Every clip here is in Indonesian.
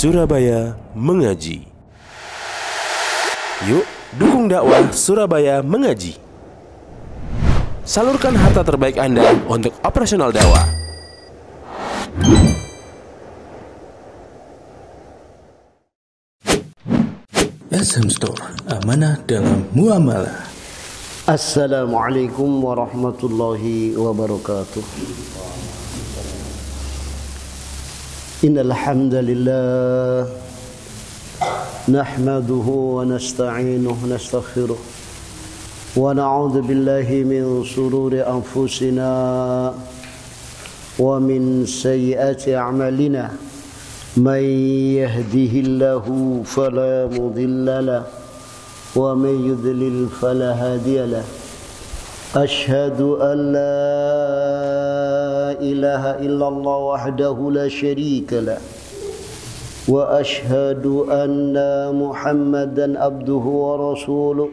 Surabaya Mengaji. Yuk, dukung dakwah Surabaya Mengaji. Salurkan harta terbaik Anda untuk operasional dakwah. SM Store, amanah dalam muamalah. Assalamualaikum warahmatullahi wabarakatuh. Innal hamdalillah nahmaduhu wa nasta'inuhu nastaghfiruh wa na'udzu billahi min shururi anfusina wa min sayyiati a'malina. Man yahdihillahu fala mudilla lahu wa man yudlil fala hadiya lahu. Ashhadu an la ilaha illallah wahdahu la syarika lah wa ashhadu anna Muhammadan abduhu wa rasuluh.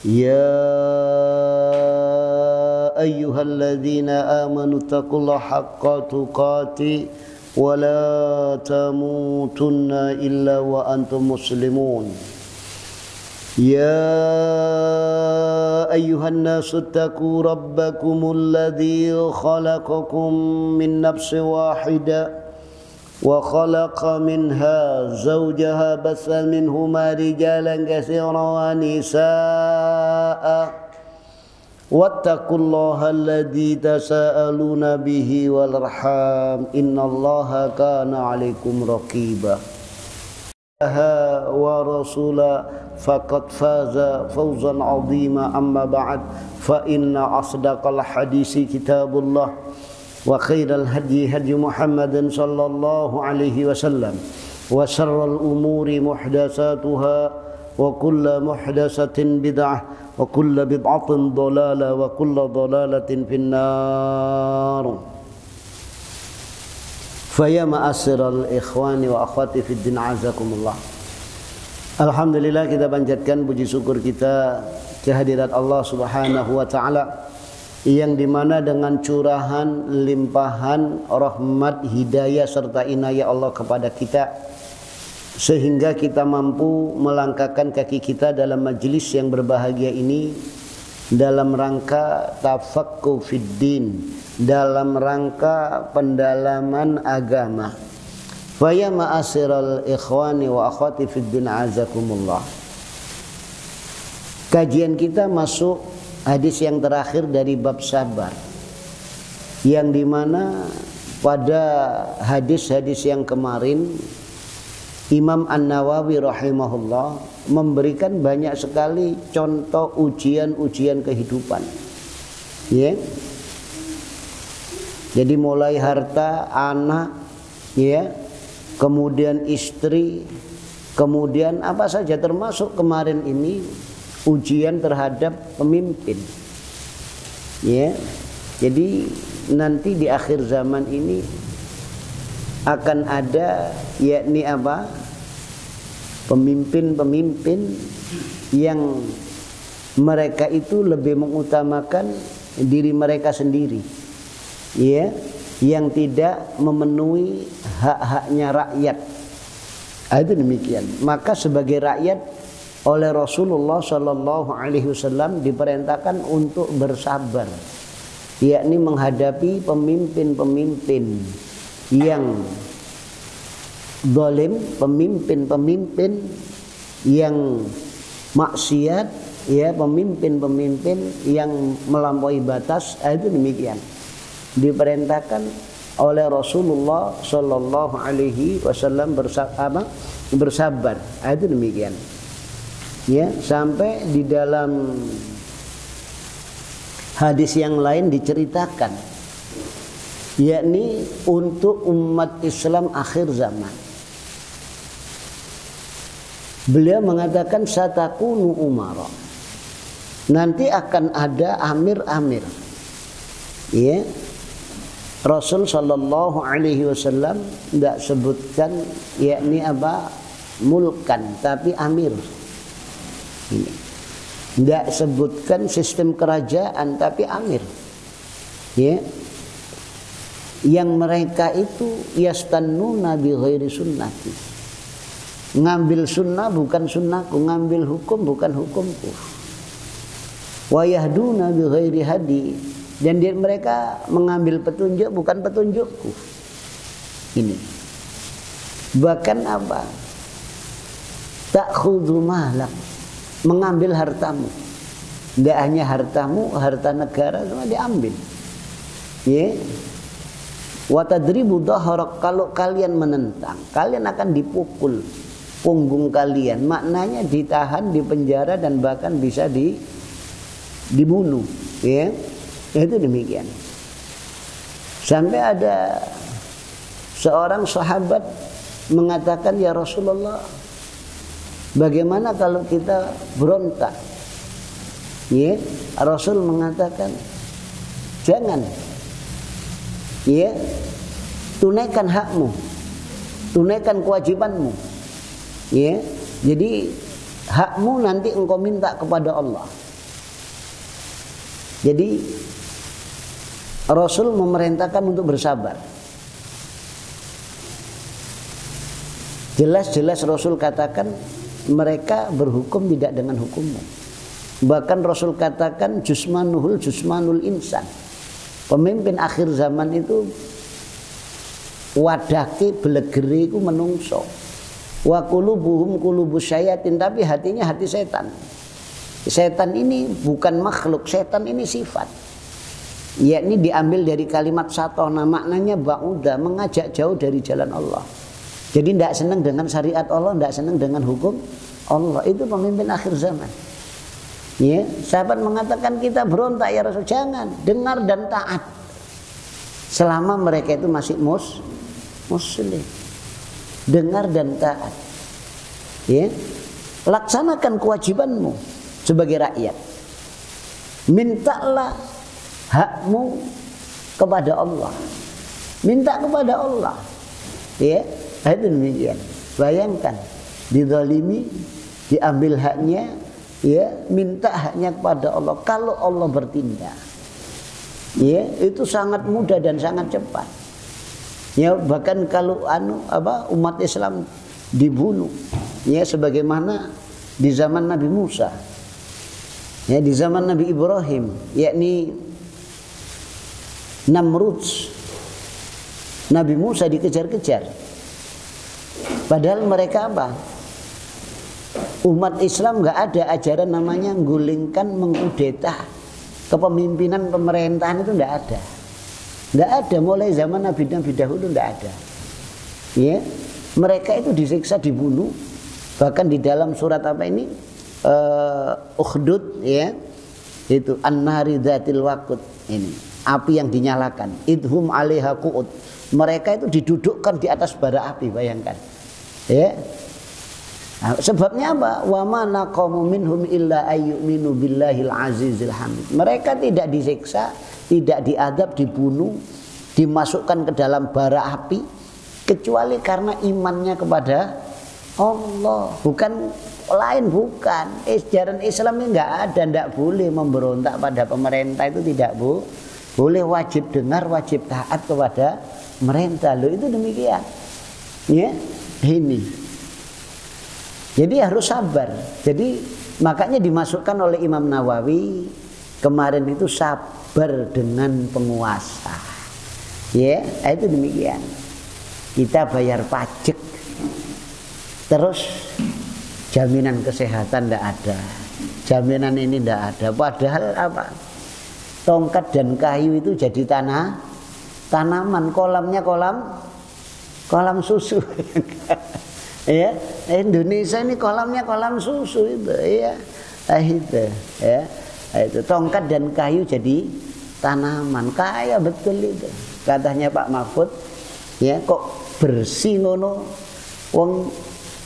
Ya ayyuhalladzina amanu taqullaha haqqa tuqatih wa la tamutunna illa wa antum muslimun. يا أيها الناس اتقوا ربكم الذي خلقكم من نفس واحدة وخلق منها زوجها بث منهما رجالا كثيرا ونساء واتقوا الله الذي تساءلون به والأرحام إن الله كان عليكم رقيبا ورسولا فقد فاز فوزا عظيما. أما بعد فإن أصدق الحديث كتاب الله وخير الهدي هدي محمد صلى الله عليه وسلم وشر الأمور محدثاتها وكل محدثة بدعة وكل بدعة ضلالة وكل ضلالة في النار. Faya ma'asyiral ikhwani wa akhwati fid din azakumullah. Alhamdulillah, kita panjatkan puji syukur kita kehadirat Allah Subhanahu wa taala yang dimana dengan curahan limpahan rahmat, hidayah serta inayah Allah kepada kita sehingga kita mampu melangkahkan kaki kita dalam majelis yang berbahagia ini dalam rangka tafaqquh fid din, dalam rangka pendalaman agama. Faya ma'asyiral ikhwani wa akhwati fid din azakumullah. Kajian kita masuk hadis yang terakhir dari bab sabar, yang dimana pada hadis-hadis yang kemarin Imam An-Nawawi rahimahullah memberikan banyak sekali contoh ujian-ujian kehidupan. Ya. Jadi mulai harta, anak, ya, kemudian istri, kemudian apa saja, termasuk kemarin ini ujian terhadap pemimpin. Ya. Jadi nanti di akhir zaman ini akan ada, yakni apa? Pemimpin-pemimpin yang mereka itu lebih mengutamakan diri mereka sendiri, ya, yang tidak memenuhi hak-haknya rakyat. Itu demikian. Maka sebagai rakyat oleh Rasulullah Shallallahu Alaihi Wasallam diperintahkan untuk bersabar, yakni menghadapi pemimpin-pemimpin yang zalim, pemimpin-pemimpin yang maksiat, ya, pemimpin-pemimpin yang melampaui batas. Itu demikian diperintahkan oleh Rasulullah Shallallahu Alaihi Wasallam bersabar. Itu demikian, ya, sampai di dalam hadis yang lain diceritakan, yakni untuk umat Islam akhir zaman. Beliau mengatakan satakunu umara, nanti akan ada amir-amir. Ya, Rasul Shallallahu Alaihi Wasallam tidak sebutkan yakni apa mulkan, tapi amir. Ini tidak sebutkan sistem kerajaan, tapi amir. Ya, yang mereka itu yastannuna bi ghairi sunnati, Ngambil sunnah bukan sunnahku, ngambil hukum bukan hukumku. Wa yahduna bi ghairi hadi, dan mereka mengambil petunjuk bukan petunjukku. Ini. Bahkan apa? Ta'khudhu malak, mengambil hartamu. Tidak hanya hartamu, harta negara semua diambil. Ya. Wa tadribu dhahrak, kalau kalian menentang, kalian akan dipukul punggung kalian. Maknanya ditahan, dipenjara, dan bahkan bisa dibunuh. Ya. Itu demikian. Sampai ada seorang sahabat mengatakan, ya Rasulullah, bagaimana kalau kita berontak? Ya, Rasul mengatakan, jangan. Ya, tunaikan hakmu, tunaikan kewajibanmu. Ya, jadi hakmu nanti engkau minta kepada Allah. Jadi Rasul memerintahkan untuk bersabar. Jelas-jelas Rasul katakan mereka berhukum tidak dengan hukummu. Bahkan Rasul katakan jusmanul insan. Pemimpin akhir zaman itu wadake belegeri ku menungso. Wa qulubuhum qulubus syayatin, tapi hatinya hati setan. Setan ini bukan makhluk, setan ini sifat. Yakni diambil dari kalimat satona, maknanya ba'uda, mengajak jauh dari jalan Allah. Jadi tidak senang dengan syariat Allah, tidak senang dengan hukum Allah. Itu pemimpin akhir zaman. Ya, sahabat mengatakan kita berontak ya Rasul, jangan, dengar dan taat. Selama mereka itu masih muslim. Dengar dan taat. Ya. Laksanakan kewajibanmu sebagai rakyat. Mintalah hakmu kepada Allah. Minta kepada Allah. Ya, itu demikian. Bayangkan, dizalimi, diambil haknya, ya, minta haknya kepada Allah. Kalau Allah bertindak, ya, itu sangat mudah dan sangat cepat. Ya, bahkan kalau umat Islam dibunuh, ya, sebagaimana di zaman Nabi Musa, ya, di zaman Nabi Ibrahim, yakni Namrud, Nabi Musa dikejar-kejar. Padahal mereka apa? Umat Islam nggak ada ajaran namanya gulingkan, mengkudeta kepemimpinan pemerintahan, itu nggak ada. Nggak ada, mulai zaman Nabi-Nabi dahulu nggak ada. Ya, mereka itu disiksa, dibunuh. Bahkan di dalam surat apa ini, Ukhdud, ya, itu an-nari dzatil waqud, ini api yang dinyalakan. Idhum 'alaiha qu'ud, mereka itu didudukkan di atas bara api, bayangkan. Ya. Nah, sebabnya apa? Wa ma naqamu minhum illa ayyuminu billahil azizil hamid. Mereka tidak disiksa, tidak diadab, dibunuh, dimasukkan ke dalam bara api kecuali karena imannya kepada Allah. Bukan lain, bukan. Ajaran Islam ini enggak ada, enggak boleh memberontak pada pemerintah, itu tidak boleh, wajib dengar, wajib taat kepada pemerintah. Loh, itu demikian. Ya, ini. Jadi harus sabar. Jadi makanya dimasukkan oleh Imam Nawawi kemarin itu sabar dengan penguasa. Ya, itu demikian. Kita bayar pajak, terus jaminan kesehatan tidak ada, jaminan ini tidak ada. Padahal apa? Tongkat dan kayu itu jadi tanaman, kolamnya kolam susu. Ya, Indonesia ini kolamnya kolam susu itu, ya, itu, ya, itu tongkat dan kayu jadi tanaman, kaya betul itu, katanya Pak Mahfud, ya, kok bersih ngono, wong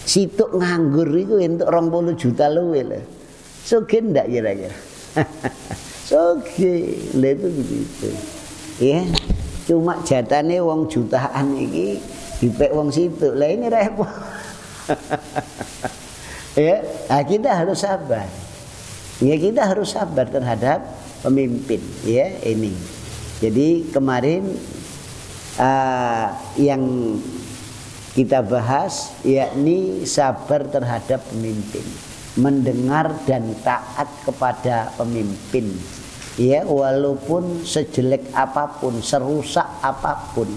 situk nganggur itu untuk 20 juta luwih lho, sugih ndak kira-kira, sugih, lha itu begitu, ya, cuma jatane wong jutaan iki dipek wong situk, lah ini repot. Ya, nah kita harus sabar. Ya, kita harus sabar terhadap pemimpin. Ya, ini. Jadi kemarin yang kita bahas, yakni sabar terhadap pemimpin, mendengar dan taat kepada pemimpin, ya, walaupun sejelek apapun, serusak apapun,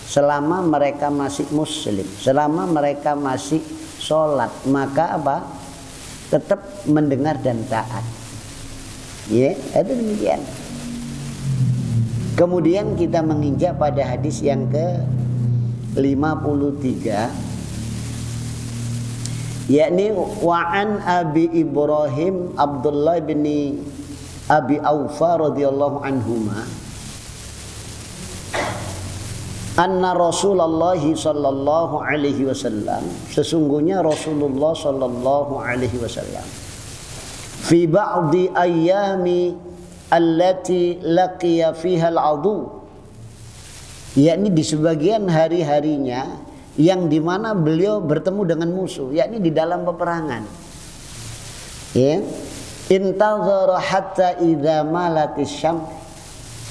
selama mereka masih muslim, selama mereka masih sholat, maka apa? Tetap mendengar dan taat. Ya, itu demikian. Kemudian kita menginjak pada hadis yang ke-53, yakni wa'an Abi Ibrahim Abdullah bin Abi Aufa radhiyallahu anhuma anna Rasulullah sallallahu alaihi wasallam, sesungguhnya Rasulullah sallallahu alaihi wasallam fi ba'di ayyami allati laqiya fiha al-adu, yakni di sebagian hari-harinya yang dimana beliau bertemu dengan musuh, yakni di dalam peperangan, ya, intazara hatta idza malatis syam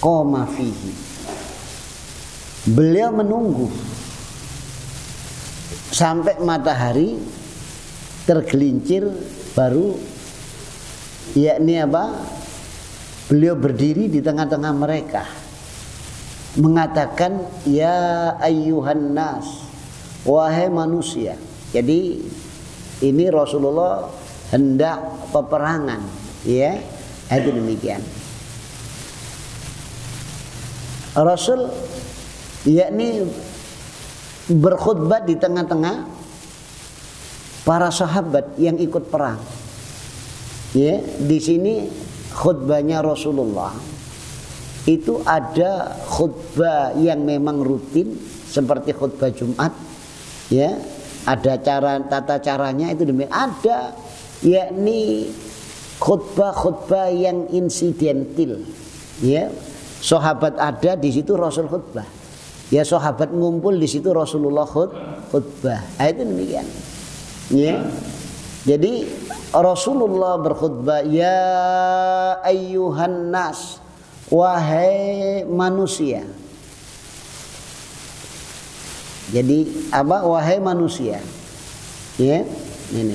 qama fihi, beliau menunggu sampai matahari tergelincir baru, yakni apa? Beliau berdiri di tengah-tengah mereka mengatakan, ya ayyuhan nas, wahai manusia. Jadi ini Rasulullah hendak peperangan, ya, itu demikian. Rasul yakni berkhutbah di tengah-tengah para sahabat yang ikut perang. Ya, di sini khutbahnya Rasulullah itu ada khutbah yang memang rutin seperti khutbah Jumat, ya, ada tata caranya itu demikian. Ada yakni khutbah-khutbah yang insidentil, ya, sahabat ada di situ Rasul khutbah, ya, sahabat ngumpul di situ Rasulullah khutbah. Itu demikian, ya. Jadi Rasulullah berkhutbah, ya ayyuhan nas, wahai manusia. Jadi apa? Wahai manusia, ya, ini.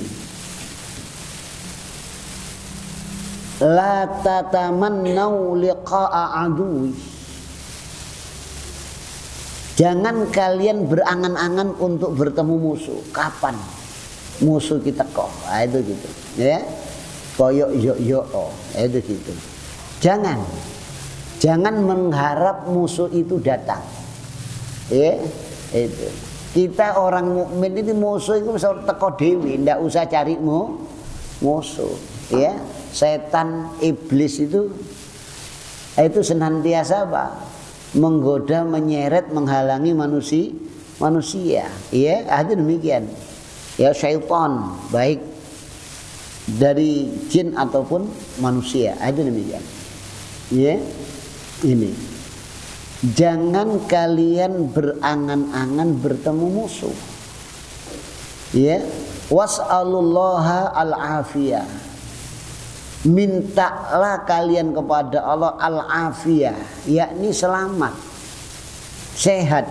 La tatamannau liqa'a aduwi, jangan kalian berangan-angan untuk bertemu musuh. Kapan musuh kita kok? Itu gitu, ya. Koyok yo itu gitu. Jangan mengharap musuh itu datang. Ya, itu. Kita orang mukmin ini musuh itu bisa teko dewi, ndak usah cari musuh, ya. Setan iblis itu senantiasa apa? Menggoda, menyeret, menghalangi manusia, ya, itu demikian. Ya, syaitan baik dari jin ataupun manusia, itu demikian. Ya, ini. Jangan kalian berangan-angan bertemu musuh. Ya, was'alullaha al-afiyah. Mintalah kalian kepada Allah al-afiyah, yakni selamat, sehat.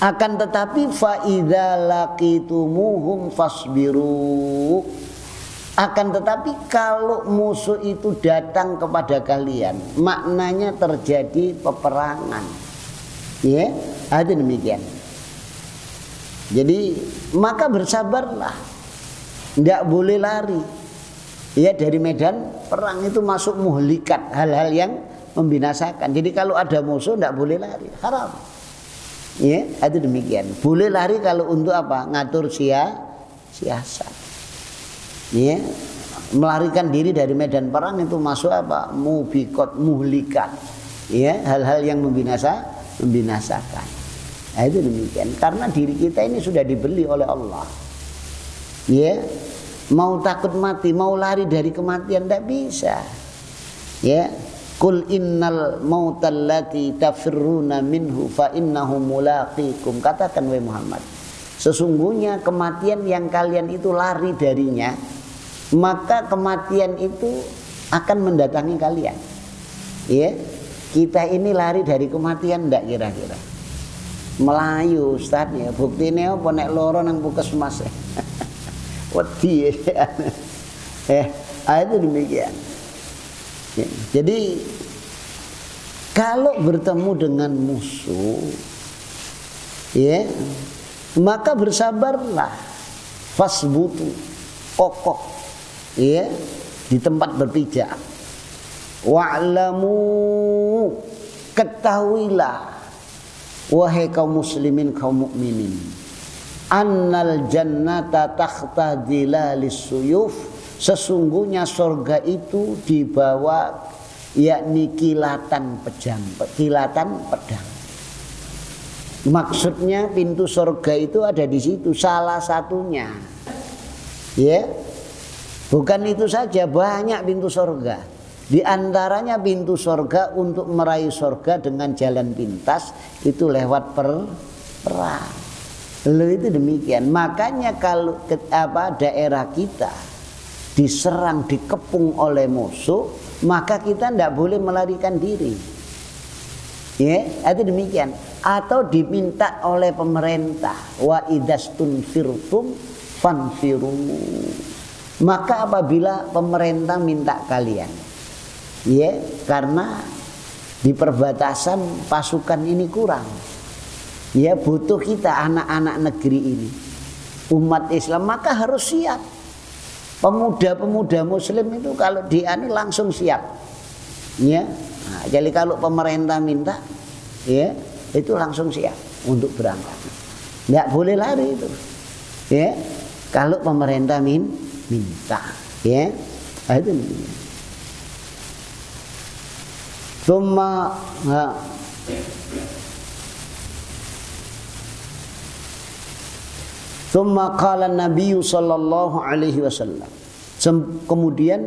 Akan tetapi fa idza laqitumuhum fasbiru, akan tetapi kalau musuh itu datang kepada kalian, maknanya terjadi peperangan, ya, ada demikian. Jadi maka bersabarlah, tidak boleh lari, ya, dari medan perang itu masuk muhlikat, hal-hal yang membinasakan. Jadi kalau ada musuh tidak boleh lari, haram. Ya, itu demikian. Boleh lari kalau untuk apa? Ngatur siasat. Ya, melarikan diri dari medan perang itu masuk apa? Mubiqat, muhlikat. Ya, hal-hal yang membinasakan. Nah, itu demikian. Karena diri kita ini sudah dibeli oleh Allah. Ya, mau takut mati, mau lari dari kematian tidak bisa. Ya, Qul innal mautal lati tafirruna minhu fa innahu mulaqikum. Katakan wahai Muhammad, sesungguhnya kematian yang kalian itu lari darinya, maka kematian itu akan mendatangi kalian. Ya, kita ini lari dari kematian enggak kira-kira? Melayu Ustaz ya. Buktine apa nek loro nang puskesmas. Wedi ya. Itu demikian. Ya, jadi kalau bertemu dengan musuh, ya, maka bersabarlah, fasbutu, kokoh, ya, di tempat berpijak. Wa'lamu, ketahuilah, wahai kaum muslimin, kaum mukminin, annal jannata takhta dhilalis suyuf, sesungguhnya surga itu di bawah yakni kilatan pedang. Maksudnya pintu surga itu ada di situ, salah satunya. Ya. Bukan itu saja, banyak pintu surga. Di antaranya pintu surga untuk meraih surga dengan jalan pintas itu lewat perang. Lalu itu demikian. Makanya kalau daerah kita diserang, dikepung oleh musuh, maka kita tidak boleh melarikan diri. Ya, itu demikian. Atau diminta oleh pemerintah, wa idastunfirtum fanfiru. Maka apabila pemerintah minta kalian, ya, karena di perbatasan pasukan ini kurang, ya, butuh kita anak-anak negeri ini, umat Islam, maka harus siap. Pemuda-pemuda muslim itu kalau langsung siap. Ya. Nah, jadi kalau pemerintah minta, ya, itu langsung siap untuk berangkat. Enggak boleh lari itu. Ya. Kalau pemerintah minta, ya. Nah, itu. Tsumma qala Nabi sallallahu alaihi wasallam. Kemudian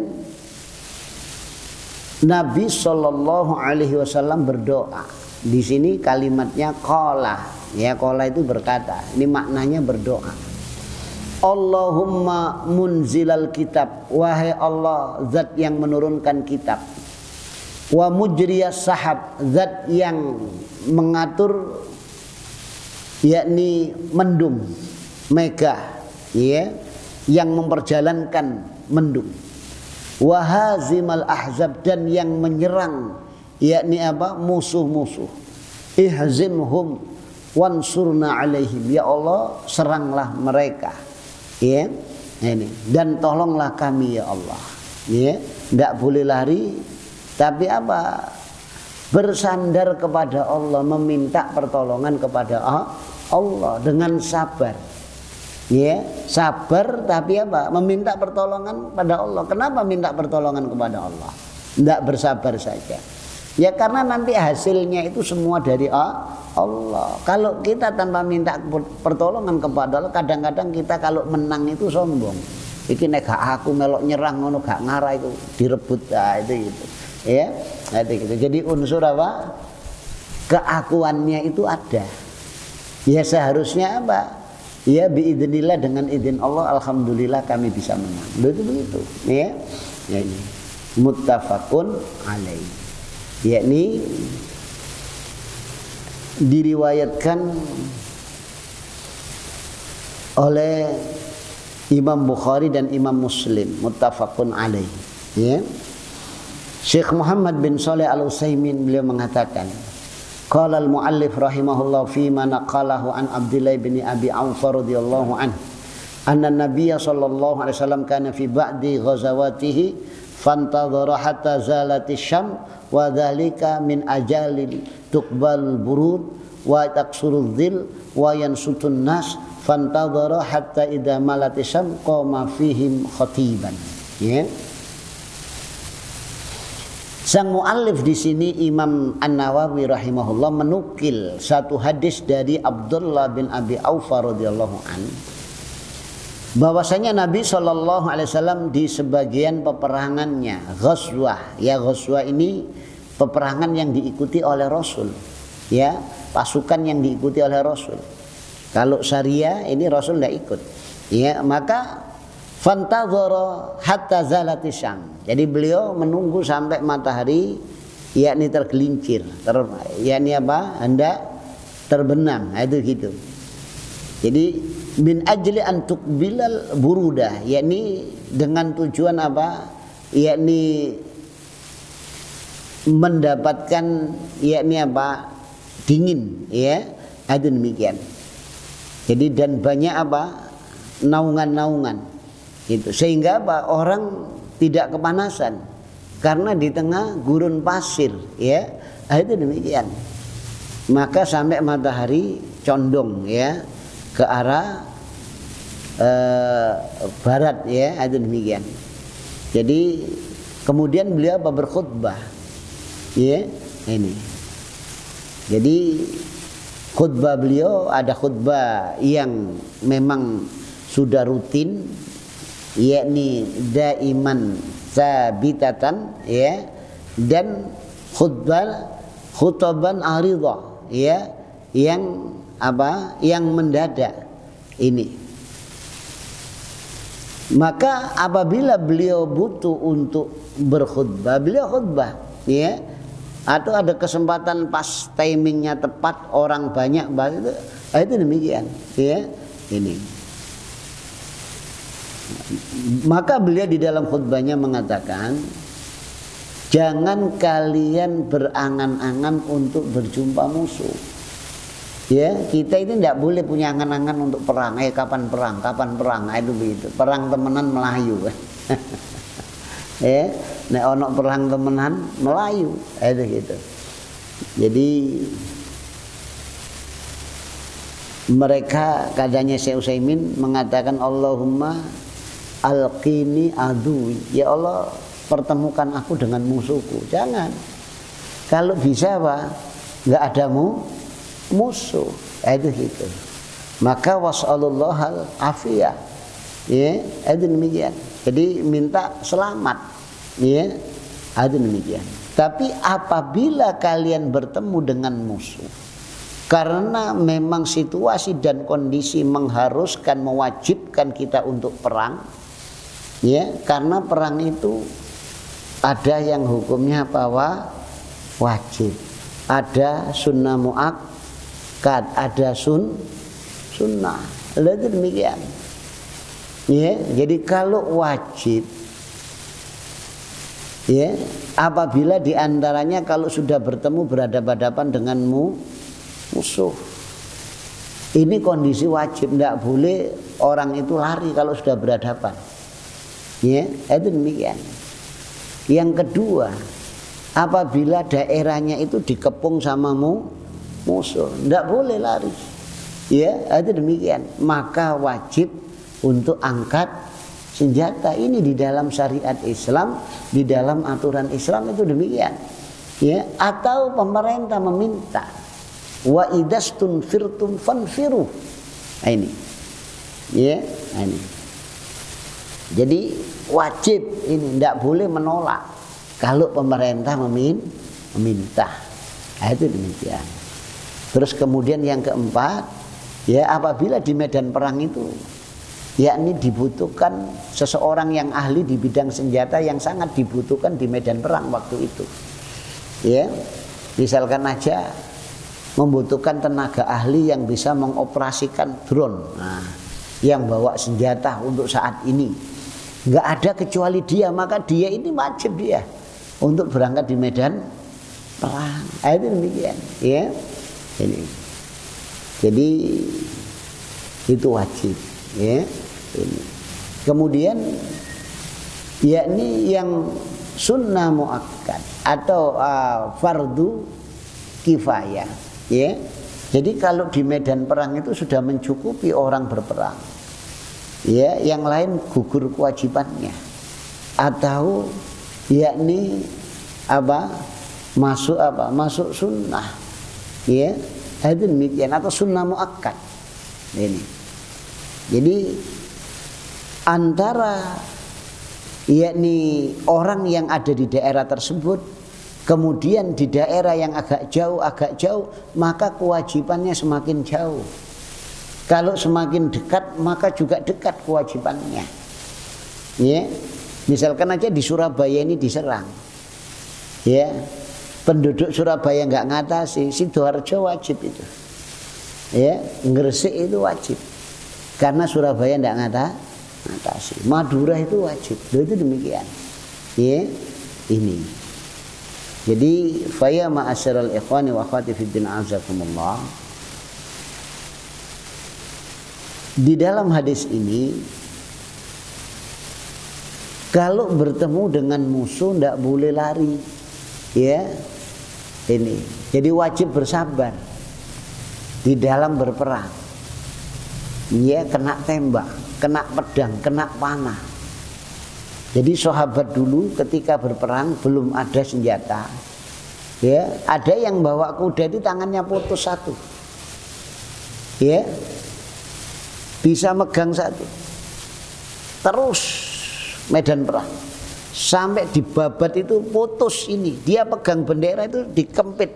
Nabi sallallahu alaihi wasallam berdoa. Di sini kalimatnya qala. Ya, qala itu berkata. Ini maknanya berdoa. Allahumma munzilal kitab, wahai Allah, zat yang menurunkan kitab. Wa mujriyas sahab, zat yang mengatur yakni mendung, megah, ya, yang memperjalankan mendung. Wa hazimal ahzab, dan yang menyerang yakni musuh-musuh. Ihzimhum wansurna alaihim, ya Allah, seranglah mereka, ya, ini, dan tolonglah kami ya Allah, ya. Tidak boleh lari, tapi bersandar kepada Allah, meminta pertolongan kepada Allah dengan sabar. Ya, sabar tapi meminta pertolongan pada Allah. Kenapa minta pertolongan kepada Allah? Tidak bersabar saja. Ya karena nanti hasilnya itu semua dari Allah. Kalau kita tanpa minta pertolongan kepada Allah, kadang-kadang kita kalau menang itu sombong. Iki nek gak aku melok nyerang ngono gak ngarah itu direbut, itu gitu. Ya, itu gitu. Jadi unsur keakuannya itu ada. Ya seharusnya ya biidznillah, dengan izin Allah, alhamdulillah kami bisa menang. Itu begitu, ya. Ya ini muttafaqun alaih. Yakni diriwayatkan oleh Imam Bukhari dan Imam Muslim, muttafaqun alaih. Ya. Syekh Muhammad bin Shalih Al-Utsaimin beliau mengatakan, qala al-muallif rahimahullah fi ma naqalahu an Abdullah bin Abi Auf radhiyallahu anhu anna Nabiyya sallallahu alaihi wasallam kana fi ba'di ghazawatihi fantadhara hatta zalati syam wa dzalika min ajalil tuqbal burud wa taqsuru dhil wa yansutun nas fantadhara hatta idza malati syam qama fihim khatiban. Ya. Sang muallif di sini Imam An-Nawawi rahimahullah menukil satu hadis dari Abdullah bin Abi Auf radhiyallahu an, bahwasanya Nabi sallallahu alaihi wasallam di sebagian peperangannya, ghazwah, ya ghazwah ini peperangan yang diikuti oleh Rasul, ya, pasukan yang diikuti oleh Rasul. Kalau syariah ini Rasul tidak ikut, ya, maka fantadhara hatta zalati syam. Jadi beliau menunggu sampai matahari yakni tergelincir, yakni hendak terbenam. Nah, itu gitu. Jadi min ajli an tuqbilal burudah, yakni dengan tujuan apa? Yakni mendapatkan yakni apa? Dingin, ya. Ada demikian. Jadi dan banyak apa? Naungan-naungan. Gitu. Sehingga apa? Orang tidak kepanasan karena di tengah gurun pasir, ya. Itu demikian. Maka sampai matahari condong, ya, ke arah barat, ya. Itu demikian. Jadi kemudian beliau apa? Berkhutbah, ya. Ini. Jadi khutbah beliau ada khutbah yang memang sudah rutin, yakni daiman sabitatan, ya, dan khutban aridhah, ya, yang apa? Yang mendadak ini. Maka apabila beliau butuh untuk berkhutbah, beliau khutbah, ya. Atau ada kesempatan pas timingnya tepat, orang banyak bahas itu demikian, ya. Ini. Maka beliau di dalam khutbahnya mengatakan, jangan kalian berangan-angan untuk berjumpa musuh. Ya, kita ini tidak boleh punya angan-angan untuk perang. Kapan perang? Kapan perang? Itu begitu. Perang temenan Melayu. Ya, nek ono perang temenan Melayu, itu gitu. Jadi mereka, katanya Syekh Utsaimin mengatakan, Allahumma alqini adui, ya Allah pertemukan aku dengan musuhku. Jangan, kalau bisa apa, nggak ada musuh, itu gitu. Maka was'alullahal afiyah, ya, itu demikian. Jadi minta selamat, ya, itu demikian. Tapi apabila kalian bertemu dengan musuh, karena memang situasi dan kondisi mengharuskan, mewajibkan kita untuk perang, ya, karena perang itu ada yang hukumnya apa? Wajib, ada sunnah muakkad, ada sunnah. Itu demikian. Ya, jadi kalau wajib, ya, apabila diantaranya kalau sudah bertemu berhadapan-hadapan dengan musuh, ini kondisi wajib, tidak boleh orang itu lari kalau sudah berhadapan. Ya, itu demikian. Yang kedua, apabila daerahnya itu dikepung sama musuh, tidak boleh lari. Ya, itu demikian. Maka wajib untuk angkat senjata. Ini di dalam syariat Islam, di dalam aturan Islam itu demikian. Ya, atau pemerintah meminta wa idastunfirtum fanfiru. Nah, ini. Ya, nah, ini. Jadi wajib ini, tidak boleh menolak kalau pemerintah meminta. Nah, itu demikian. Terus kemudian yang keempat, ya, apabila di medan perang itu yakni dibutuhkan seseorang yang ahli di bidang senjata yang sangat dibutuhkan di medan perang waktu itu. Ya, misalkan aja membutuhkan tenaga ahli yang bisa mengoperasikan drone, nah, yang bawa senjata untuk saat ini. Nggak ada kecuali dia, maka dia ini wajib dia untuk berangkat di medan perang. Itu demikian, ya. Ini. Jadi itu wajib, ya. Ini. Kemudian yakni yang sunnah muakkad atau fardu kifayah, ya. Jadi kalau di medan perang itu sudah mencukupi orang berperang, ya, yang lain gugur kewajibannya, atau yakni masuk sunnah, ya, itu demikian, atau sunnah muakkad. Ini. Jadi antara yakni orang yang ada di daerah tersebut, kemudian di daerah yang agak jauh, maka kewajibannya semakin jauh. Kalau semakin dekat, maka juga dekat kewajibannya. Ya, misalkan aja di Surabaya ini diserang, ya, penduduk Surabaya nggak ngatasi, Sidoarjo wajib itu. Ya, Gresik itu wajib. Karena Surabaya tidak ngatasi. Madura itu wajib. Itu demikian. Ya, ini. Jadi faya ma'asyiral ikhwani wa akhwati fid din azakumullah. Di dalam hadis ini, kalau bertemu dengan musuh tidak boleh lari. Ya. Ini. Jadi wajib bersabar di dalam berperang. Ya, kena tembak, kena pedang, kena panah. Jadi sahabat dulu ketika berperang belum ada senjata. Ya, ada yang bawa kuda itu tangannya putus satu. Ya. Bisa megang satu. Terus medan perang. Sampai di babat itu putus ini. Dia pegang bendera itu dikempit.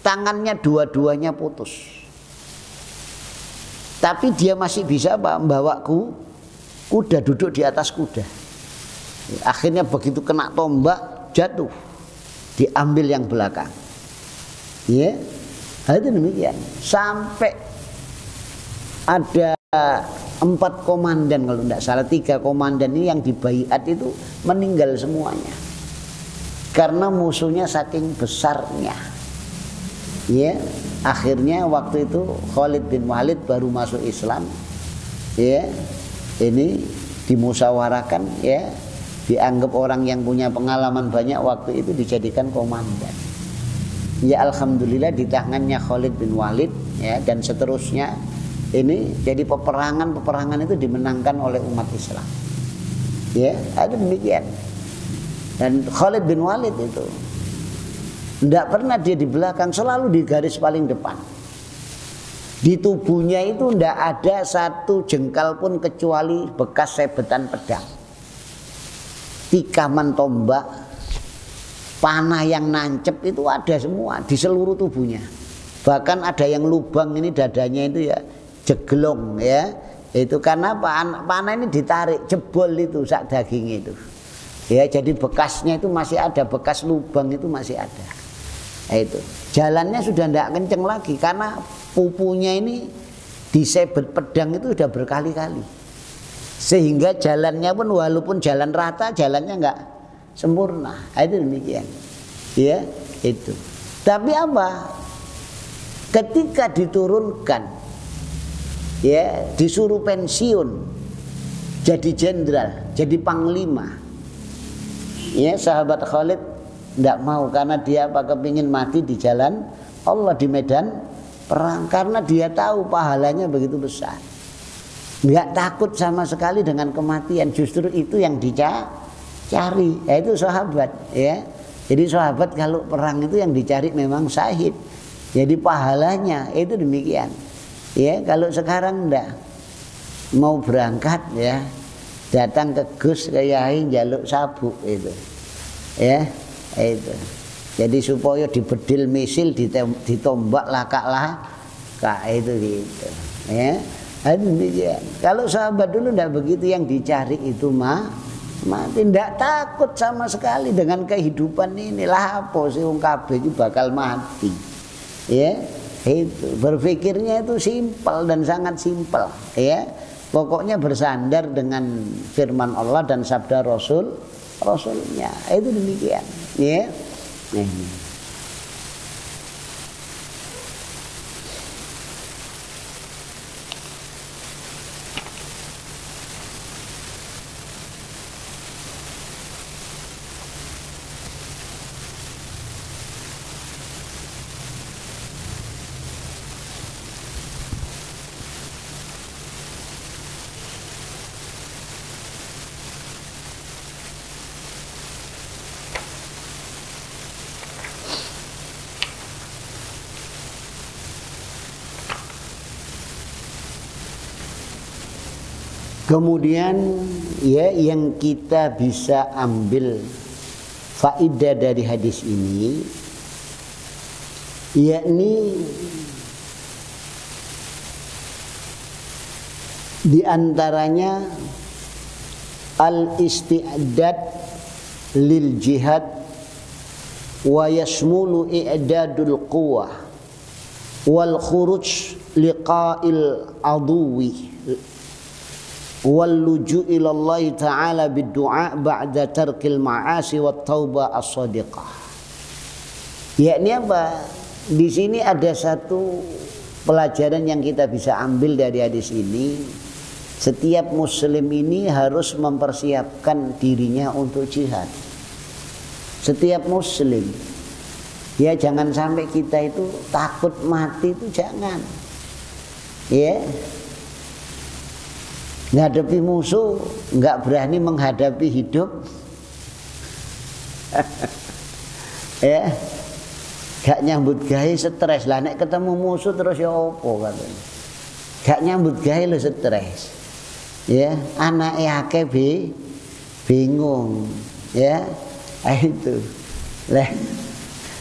Tangannya dua-duanya putus. Tapi dia masih bisa membawa kuda, duduk di atas kuda. Akhirnya begitu kena tombak jatuh. Diambil yang belakang. Ya. Itu demikian. Sampai ada 4 komandan kalau tidak salah, 3 komandan ini yang dibaiat itu meninggal semuanya karena musuhnya saking besarnya. Ya, akhirnya waktu itu Khalid bin Walid baru masuk Islam. Ya, ini dimusyawarahkan, ya, dianggap orang yang punya pengalaman banyak waktu itu dijadikan komandan. Ya, alhamdulillah di tangannya Khalid bin Walid, ya, dan seterusnya. Ini jadi peperangan itu dimenangkan oleh umat Islam. Ya, ada demikian. Dan Khalid bin Walid itu tidak pernah dia di belakang, selalu di garis paling depan. Di tubuhnya itu tidak ada satu jengkal pun kecuali bekas sebetan pedang, tikaman tombak, panah yang nancep itu ada semua di seluruh tubuhnya. Bahkan ada yang lubang ini dadanya itu ya jeglong, ya, itu karena panah ini ditarik, jebol itu sak daging itu, ya, jadi bekasnya itu masih ada, bekas lubang itu masih ada. Itu jalannya sudah tidak kenceng lagi karena pupunya ini disebet pedang itu sudah berkali-kali, sehingga jalannya pun walaupun jalan rata, jalannya enggak sempurna. Itu demikian, ya, itu. Tapi apa? Ketika diturunkan, ya, disuruh pensiun jadi jenderal, jadi panglima, ya, sahabat Khalid tidak mau karena dia kepingin mati di jalan Allah di medan perang, karena dia tahu pahalanya begitu besar. Nggak takut sama sekali dengan kematian, justru itu yang dicari. Ya, itu sahabat, ya. Jadi sahabat kalau perang itu yang dicari memang syahid, jadi pahalanya itu demikian. Ya, kalau sekarang enggak mau berangkat, ya, datang ke Gus, ke Yai njaluk sabuk itu. Ya, itu. Jadi supaya dibedil misil, ditombak laka-laka itu gitu. Ya. Demikian. Kalau sahabat dulu enggak begitu, yang dicari itu mati, enggak takut sama sekali dengan kehidupan ini. Lah apa sih wong kabeh iki bakal mati. Ya. Itu berpikirnya itu simpel dan sangat simpel, ya. Pokoknya bersandar dengan firman Allah dan sabda Rasulnya. Itu demikian, ya. Kemudian, ya, yang kita bisa ambil faedah dari hadis ini, yakni diantaranya al-isti'dad lil jihad wa yasmulu i'dadul quwwah wal khuruj liqa'il aduwi wal luju' ila Allah ta'ala bid-du'a ba'da tarkil ma'asi wat taubah as-shadiqah. Yakni apa? Di sini ada satu pelajaran yang kita bisa ambil dari hadis ini. Setiap muslim ini harus mempersiapkan dirinya untuk jihad. Setiap muslim. Ya, jangan sampai kita itu takut mati, itu jangan. Ya. Menghadapi musuh nggak berani menghadapi hidup. Ya. Gak nyambut gawe stres lah, nek ketemu musuh terus ya opo katanya. Gak nyambut gawe lo stres. Ya, anake akeh bingung. Ya. Itu.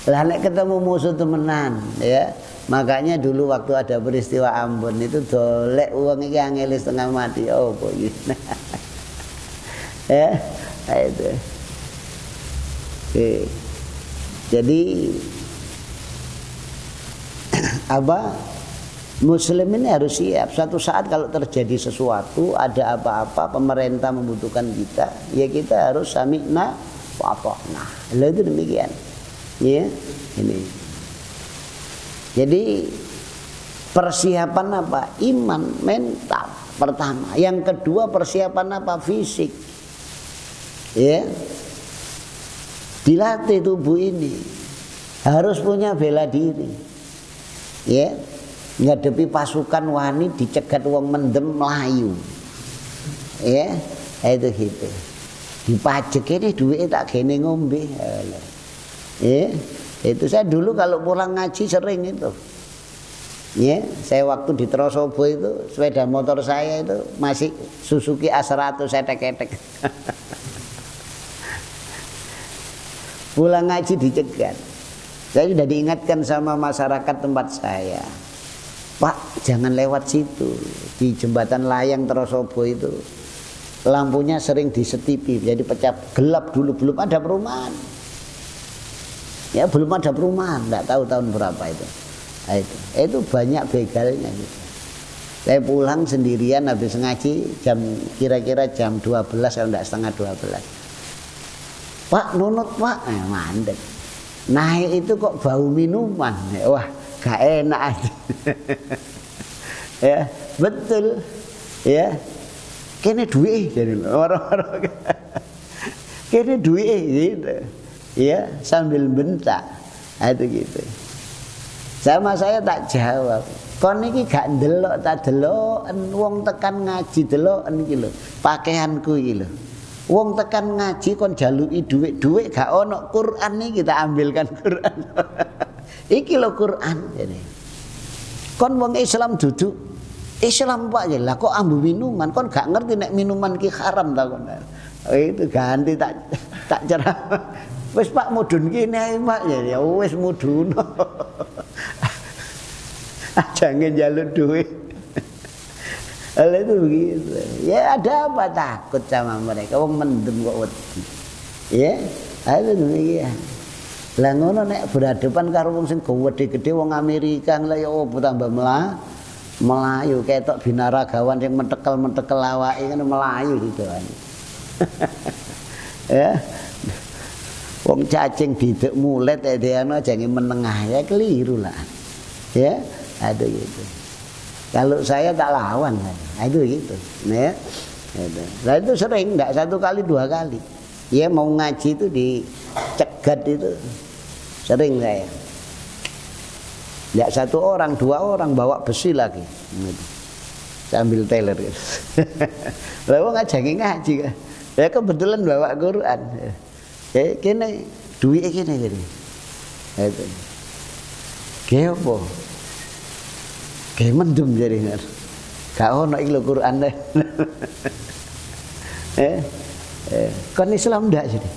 Lah nek ketemu musuh temenan, ya. Makanya dulu waktu ada peristiwa Ambon itu dolek uang iki angel setengah mati. Oh, kok gitu. Ya, itu. Oke. Jadi apa? Muslim ini harus siap. Suatu saat kalau terjadi sesuatu, ada apa-apa, pemerintah membutuhkan kita, ya kita harus sami'na wa ata'na. Lah itu demikian. Ya, ini. Jadi persiapan apa? Iman, mental pertama. Yang kedua persiapan apa? Fisik. Ya. Dilatih tubuh ini. Harus punya bela diri. Ya. Ngadepi pasukan wani dicegat wong mendem melayu. Ya, itu gitu. Dipajek ini duit tak gene ngombe. Ya. Itu saya dulu kalau pulang ngaji sering itu. Ya, saya waktu di Trosobo itu sepeda motor saya itu masih Suzuki A100 etek-etek. Pulang ngaji dicegat. Saya sudah diingatkan sama masyarakat tempat saya. Pak, jangan lewat situ. Di jembatan layang Trosobo itu lampunya sering disetipi, jadi pecah, gelap dulu, belum ada perumahan. Ya, belum ada perumahan, enggak tahu tahun berapa itu. Nah, itu banyak begalnya gitu. Saya pulang sendirian habis ngaji kira-kira jam 12 kalau enggak setengah 12. Pak, nunut Pak, mandek. Naik itu kok bau minuman. Wah, gak enak aja. Ya, betul. Ya. Kene duit jadi orang-orang. Kene duit gitu. Ya, sambil bentak. Itu gitu. Sama saya tak jawab. Kon iki gak ndelok tak deloken wong tekan ngaji deloken iki lho. Pakaianku iki lho. Wong tekan ngaji kon jaluki dhuwit gak ono Quran iki kita ambilkan Quran. Iki lho Quran jane. Kon wong Islam duduk Islam Pak ya lah kok ambu minuman kon gak ngerti nek minuman ki haram ta kon. Itu ganti tak ceramah. Wis Pak mudhun kene ae Pak ya wis mudhun. Jangan jaluk duit. Hal itu begitu. Ya ada apa takut sama mereka? Wong mendem kok wedi. Ya, itu demikian. Lah ngono nek berhadapan karo wong sing gede-gede wong Amerika lha ya opo tambah Melayu ketok binaragawan sing mentekel-mentekel awake kan Melayu gitu kan. Ya. Wong cacing didek mulet edeano jange menengah ya keliru lah. Ya, ada gitu. Kalau saya tak lawan kan. Itu gitu. Ya. Gitu. Nah itu sering enggak satu kali dua kali. Ya mau ngaji itu dicegat itu. Sering saya. Enggak satu orang, dua orang bawa besi lagi. Gitu. Sambil teler gitu. Lah wong ngajangi ngaji kan. Ya kebetulan bawa Quran. Kene duit kene gini. Itu. Kayak apa? Kayak mendem jadi ngar. Gak ono iki lho Quran deh. Kon Islam ndak jadi.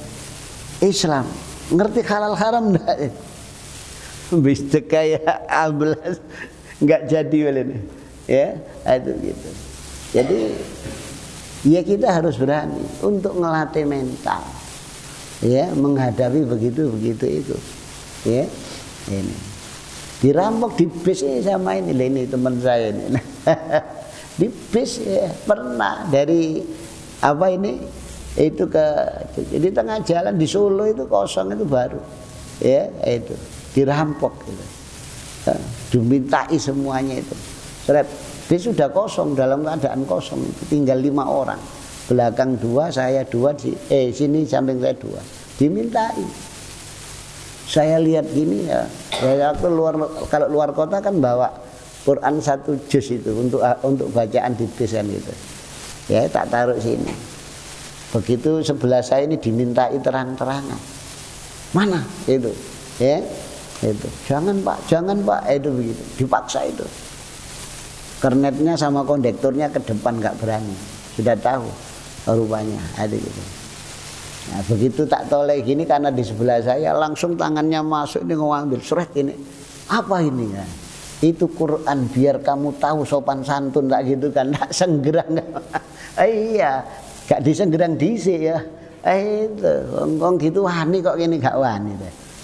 Islam ngerti halal haram ndak? Bis kayak amblas enggak jadi oleh. Ya, itu gitu. Jadi ya kita harus berani untuk ngelatih mental. Ya, menghadapi begitu itu. Ya. Ini. Dirampok di bis sama ini teman saya ini. Di bis ya, pernah dari apa ini itu ke di tengah jalan di Solo itu kosong itu baru ya itu dirampok gitu. Dimintai semuanya itu. Seret bis sudah kosong, dalam keadaan kosong itu tinggal 5 orang. Belakang 2, saya 2 sini samping saya 2. Dimintai. Saya lihat gini ya, saya kalau luar kota kan bawa Quran 1 juz itu untuk bacaan di bis kan gitu. Ya tak taruh sini. Begitu sebelah saya ini dimintai terang-terangan. Mana itu? Ya. Itu. Jangan Pak, itu begitu. Dipaksa itu. Kernetnya sama kondekturnya ke depan enggak berani. Sudah tahu rupanya ada gitu. Nah, begitu tak toleh gini karena di sebelah saya langsung tangannya masuk ini ngambil seret ini. Apa ini ya? Itu Quran biar kamu tahu sopan santun tak gitu kan, tak senggerang. Iya, gak disenggerang dhisik ya. Itu ngomong gitu wani kok gini gak wani.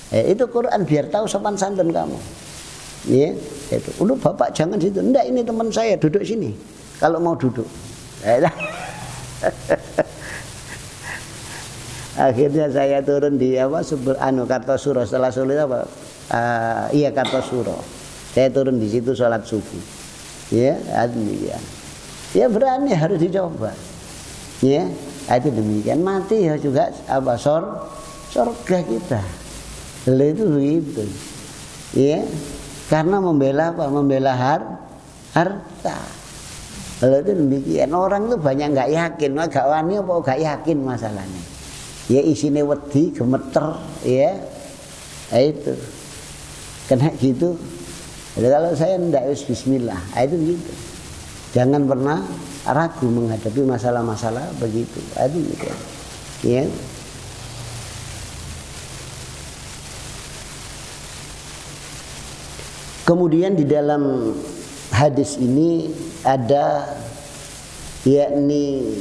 Itu Quran biar tahu sopan santun kamu. Iya, itu. Udah Bapak jangan situ. Enggak, ini teman saya duduk sini. Kalau mau duduk. Akhirnya saya turun di Kartosuro, setelah sulit apa? Kartosuro. Saya turun di situ sholat subuh. Ya, demikian. Ya berani harus dicoba. Ya, itu demikian. Mati ya juga surga kita. Lalu itu begitu. Ya, karena membela apa? Membela harta. Lalu itu demikian. Orang itu banyak nggak yakin, nggak wani apa nggak yakin masalahnya. Ya isine wedi gemeter ya. Itu. Kena gitu. Jadi kalau saya ndak bismillah, itu gitu. Jangan pernah ragu menghadapi masalah-masalah begitu. Itu gitu. Ya. Kemudian di dalam hadis ini ada yakni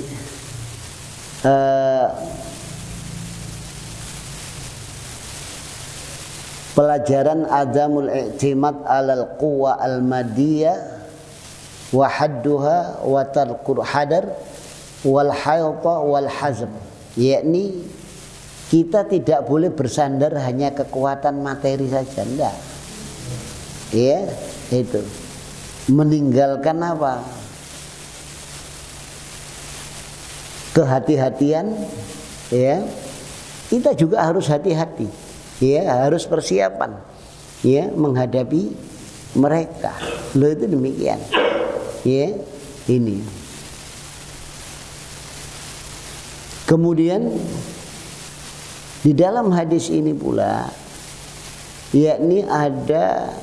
pelajaran adamul i'timad alal quwa al-madiyah wa hadduha wa tarqul hadar wal hayta wal hazm, yakni kita tidak boleh bersandar hanya kekuatan materi saja, enggak. Ya, itu. Meninggalkan apa? Kehati-hatian, ya. Kita juga harus hati-hati. Ya, harus persiapan ya menghadapi mereka. Loh itu demikian. Ya, ini. Kemudian di dalam hadis ini pula yakni ada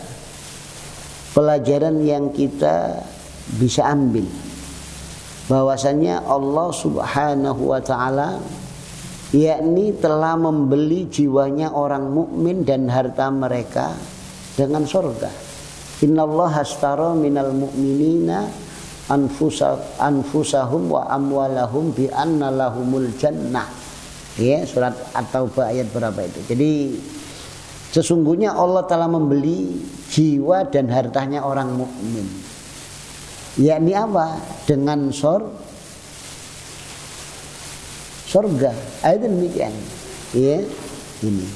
pelajaran yang kita bisa ambil, bahwasannya Allah Subhanahu wa taala yakni telah membeli jiwanya orang mukmin dan harta mereka dengan surga. Innallaha astara minal mu'minina anfusahum wa amwalahum bi anna lahumul jannah. Ya, surat At-Taubah ayat berapa itu? Jadi sesungguhnya Allah telah membeli jiwa dan hartanya orang mukmin. Yakni apa? Dengan surga. Itu demikian. Ya, ini.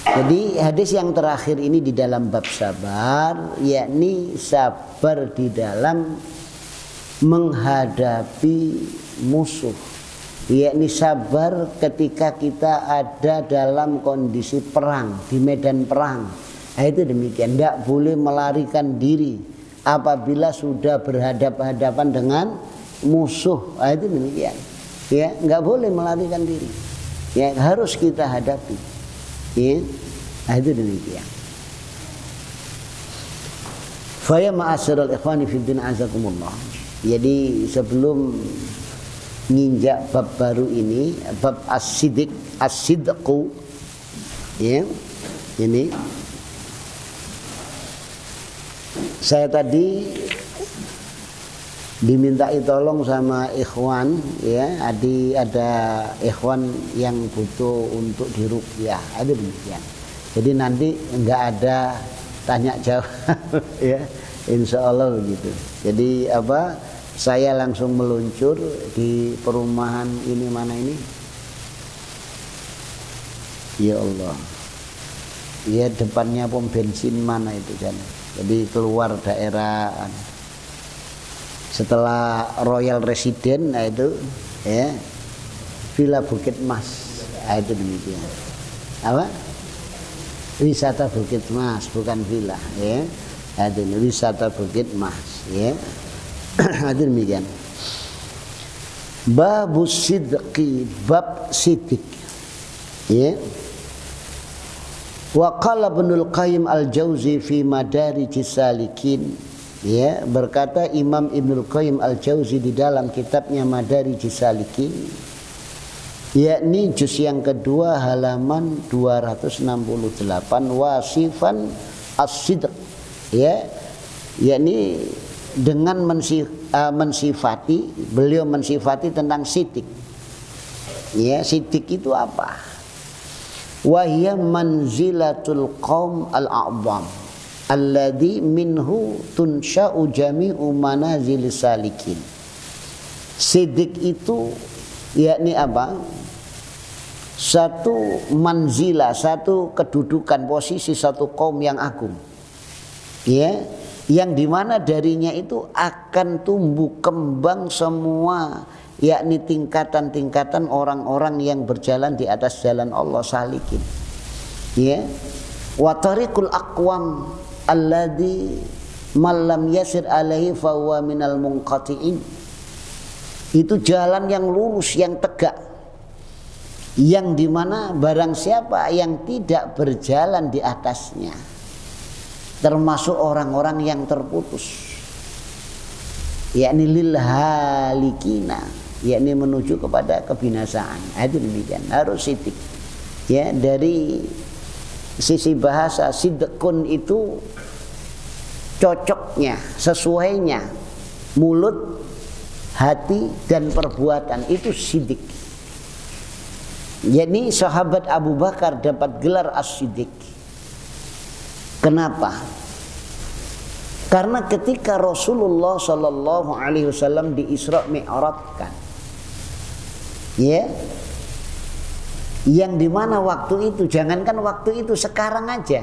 Jadi hadis yang terakhir ini di dalam bab sabar, yakni sabar di dalam menghadapi musuh. Yakni sabar ketika kita ada dalam kondisi perang, di medan perang. Itu demikian. Tidak boleh melarikan diri apabila sudah berhadapan-hadapan dengan musuh. Itu demikian. Ya, nggak boleh melarikan diri. Ya, harus kita hadapi. Ya, itu demikian. Faya ma'asyiral ikhwani fid din azakumullah. Jadi sebelum nginjak bab baru ini, bab as-sidqu, ya, ini saya tadi dimintai tolong sama ikhwan, ya, ada ikhwan yang butuh untuk diruqyah, ada demikian. Jadi nanti enggak ada tanya jawab ya, insya Allah begitu. Jadi apa, saya langsung meluncur di perumahan ini, mana ini, ya Allah, ya depannya pom bensin mana itu kan. Jadi keluar daerah setelah Royal Resident, nah itu ya Villa Bukit Mas, nah, itu demikian. Apa? Wisata Bukit Mas, bukan villa ya. Nah, itu wisata Bukit Mas ya. Itu demikian. Babus sidqi, bab sidik ya. Wa qala Ibnul Qayyim Al-Jauzi fi Madarijis Salikin, ya, berkata Imam Ibnul Qayyim Al-Jauzi di dalam kitabnya Madarijis Salikin, yakni juz yang kedua halaman 268, wasifan as-sidq, ya, yakni dengan mensifati, beliau mensifati tentang sidik. Ya, sidik itu apa? Wahya manzilatul qaum al-a'zam alladhi minhu tunsha'u jami'u manazilis salikin. Sidik itu yakni apa? Satu manzilah, satu kedudukan, posisi satu kaum yang agung, ya, yang dimana darinya itu akan tumbuh kembang semua, yakni tingkatan-tingkatan orang-orang yang berjalan di atas jalan Allah, salikin, ya. Wa tariqul aqwam alladhi man lam yasir alaihi fa huwa minal munqati'in. Itu jalan yang lurus, yang tegak, yang dimana barang siapa yang tidak berjalan di atasnya termasuk orang-orang yang terputus, yakni lil halikina, yakni menuju kepada kebinasaan. Itu demikian, harus sidik. Ya, dari sisi bahasa sidqun itu cocoknya, sesuainya mulut, hati dan perbuatan, itu sidik. Jadi sahabat Abu Bakar dapat gelar as-siddiq. Kenapa? Karena ketika Rasulullah Sallallahu Alaihi Wasallam di Isra Mi'rajkan, ya, yang dimana waktu itu, jangankan waktu itu, sekarang aja,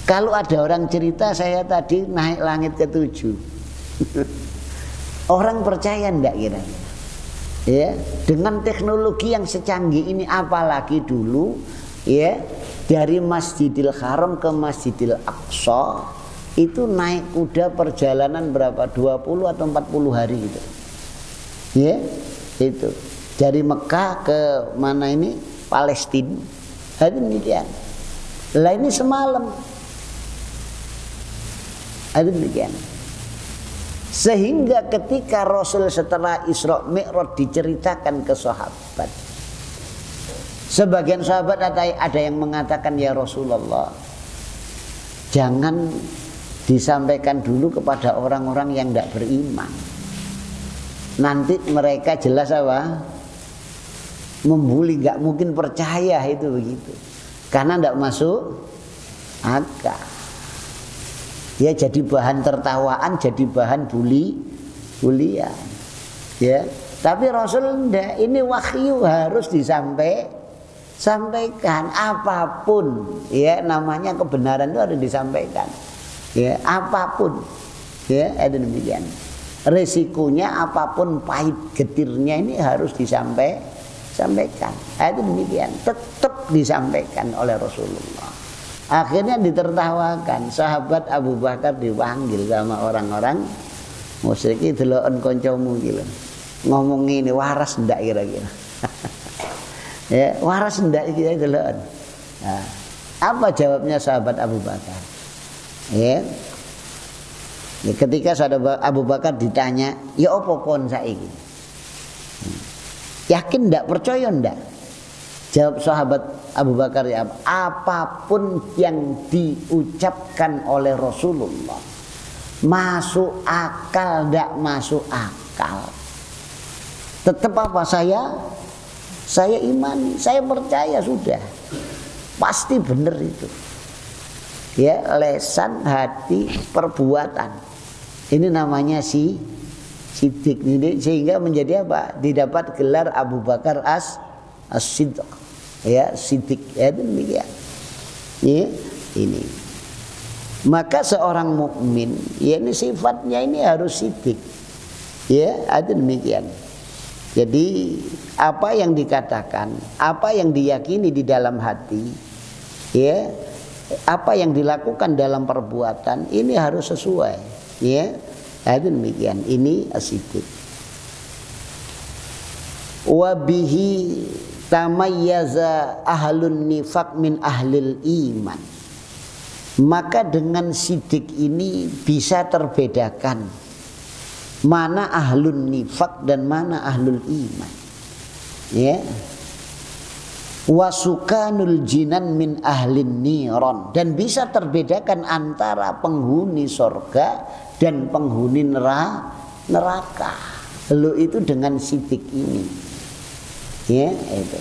kalau ada orang cerita saya tadi naik langit ke-7, orang percaya ndak kira-kira? Ya, dengan teknologi yang secanggih ini, apalagi dulu, ya, dari Masjidil Haram ke Masjidil Aqsa itu naik kuda perjalanan berapa? 20 atau 40 hari gitu. Ya, itu. Dari Mekah ke mana ini? Palestina. Itu demikian. Lah ini semalam. Itu demikian. Sehingga ketika Rasul setelah Isra Mi'raj diceritakan ke sahabat, sebagian sahabat ada yang mengatakan, ya Rasulullah, jangan disampaikan dulu kepada orang-orang yang tidak beriman. Nanti mereka jelas apa? Membuli, nggak mungkin percaya itu begitu. Karena tidak masuk akal. Ya, jadi bahan tertawaan, jadi bahan bulian. Ya, tapi Rasul enggak, ini wahyu harus sampaikan apapun, ya, namanya kebenaran itu harus disampaikan, ya, apapun, ya, itu demikian. Resikonya apapun, pahit getirnya ini harus disampaikan, itu demikian, tetap disampaikan oleh Rasulullah. Akhirnya ditertawakan, sahabat Abu Bakar dipanggil sama orang-orang musyrik, deloken kancamu iki lho, ngomong ini waras ndak kira-kira? Ya, waras ndak iki deloken. Nah, apa jawabnya sahabat Abu Bakar? Ya, ketika sahabat Abu Bakar ditanya, ya apa kon saiki? Yakin ndak, percaya ndak? Jawab sahabat Abu Bakar, ya, apapun yang diucapkan oleh Rasulullah, masuk akal ndak masuk akal, tetap apa, saya imani, saya percaya, sudah pasti benar itu. Ya, lesan, hati, perbuatan. Ini namanya sidik. Sehingga menjadi apa? Didapat gelar Abu Bakar as-Siddiq. Ya, sidik. Ya, demikian. Ya, ini. Maka seorang mukmin, ya ini sifatnya ini harus sidik. Ya, ada demikian. Jadi apa yang dikatakan, apa yang diyakini di dalam hati, ya, apa yang dilakukan dalam perbuatan ini harus sesuai, ya. Ada demikian. Ini as-siddiq. Wa bihi tamayyaza ahlun nifaq min ahlil iman. Maka dengan sidik ini bisa terbedakan mana ahlun nifaq dan mana ahlul iman. Ya. Wasukanul jinan min ahlin niron, dan bisa terbedakan antara penghuni surga dan penghuni neraka. Lalu itu dengan sidik ini. Ya, itu.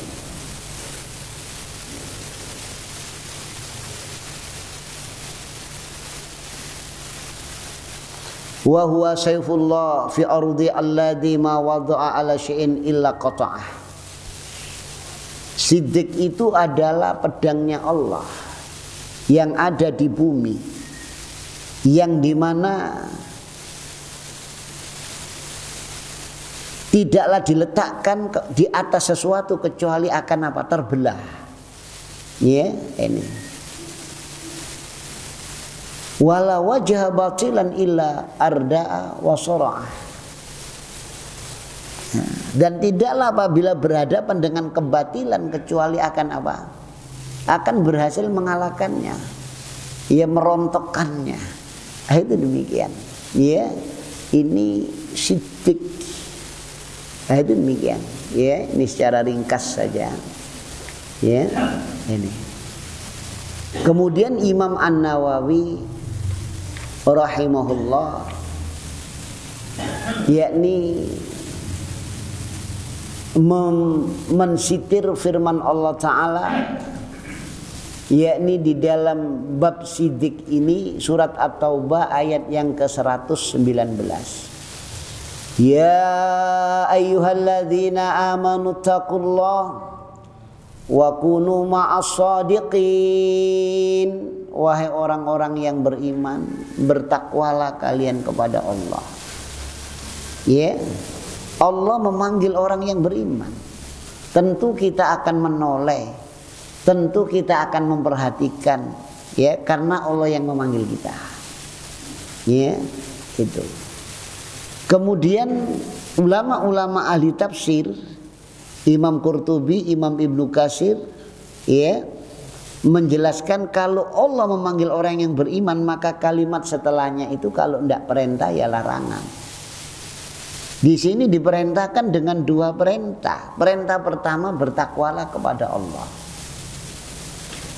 Wa huwa sayfullah fi ardi alladhi ma wada'a ala syai'in illa qata'ah. Siddiq itu adalah pedangnya Allah yang ada di bumi, yang dimana tidaklah diletakkan di atas sesuatu kecuali akan apa? Terbelah. Ya, ini. Wala wajha batilan illa arda'a wa sara'ah. Dan tidaklah apabila berhadapan dengan kebatilan kecuali akan apa? Akan berhasil mengalahkannya, ya, merontokkannya. Itu demikian. Ya, ini siddiq. Itu demikian. Ya, ini secara ringkas saja. Ya, ini. Kemudian Imam An-Nawawi rahimahullah, yakni mensitir firman Allah Ta'ala, yakni di dalam bab sidik ini surat At-Taubah ayat yang ke-119. Ya ayyuhalladzina amanu taqullah wa kunu ma'as shadiqin. Wahai orang-orang yang beriman, bertakwalah kalian kepada Allah. Ya, Allah memanggil orang yang beriman. Tentu kita akan menoleh, tentu kita akan memperhatikan, ya, karena Allah yang memanggil kita. Ya, itu. Kemudian ulama-ulama ahli tafsir, Imam Qurtubi, Imam Ibnu Katsir, ya, menjelaskan kalau Allah memanggil orang yang beriman, maka kalimat setelahnya itu kalau tidak perintah ya larangan. Di sini diperintahkan dengan dua perintah. Perintah pertama, bertakwalah kepada Allah.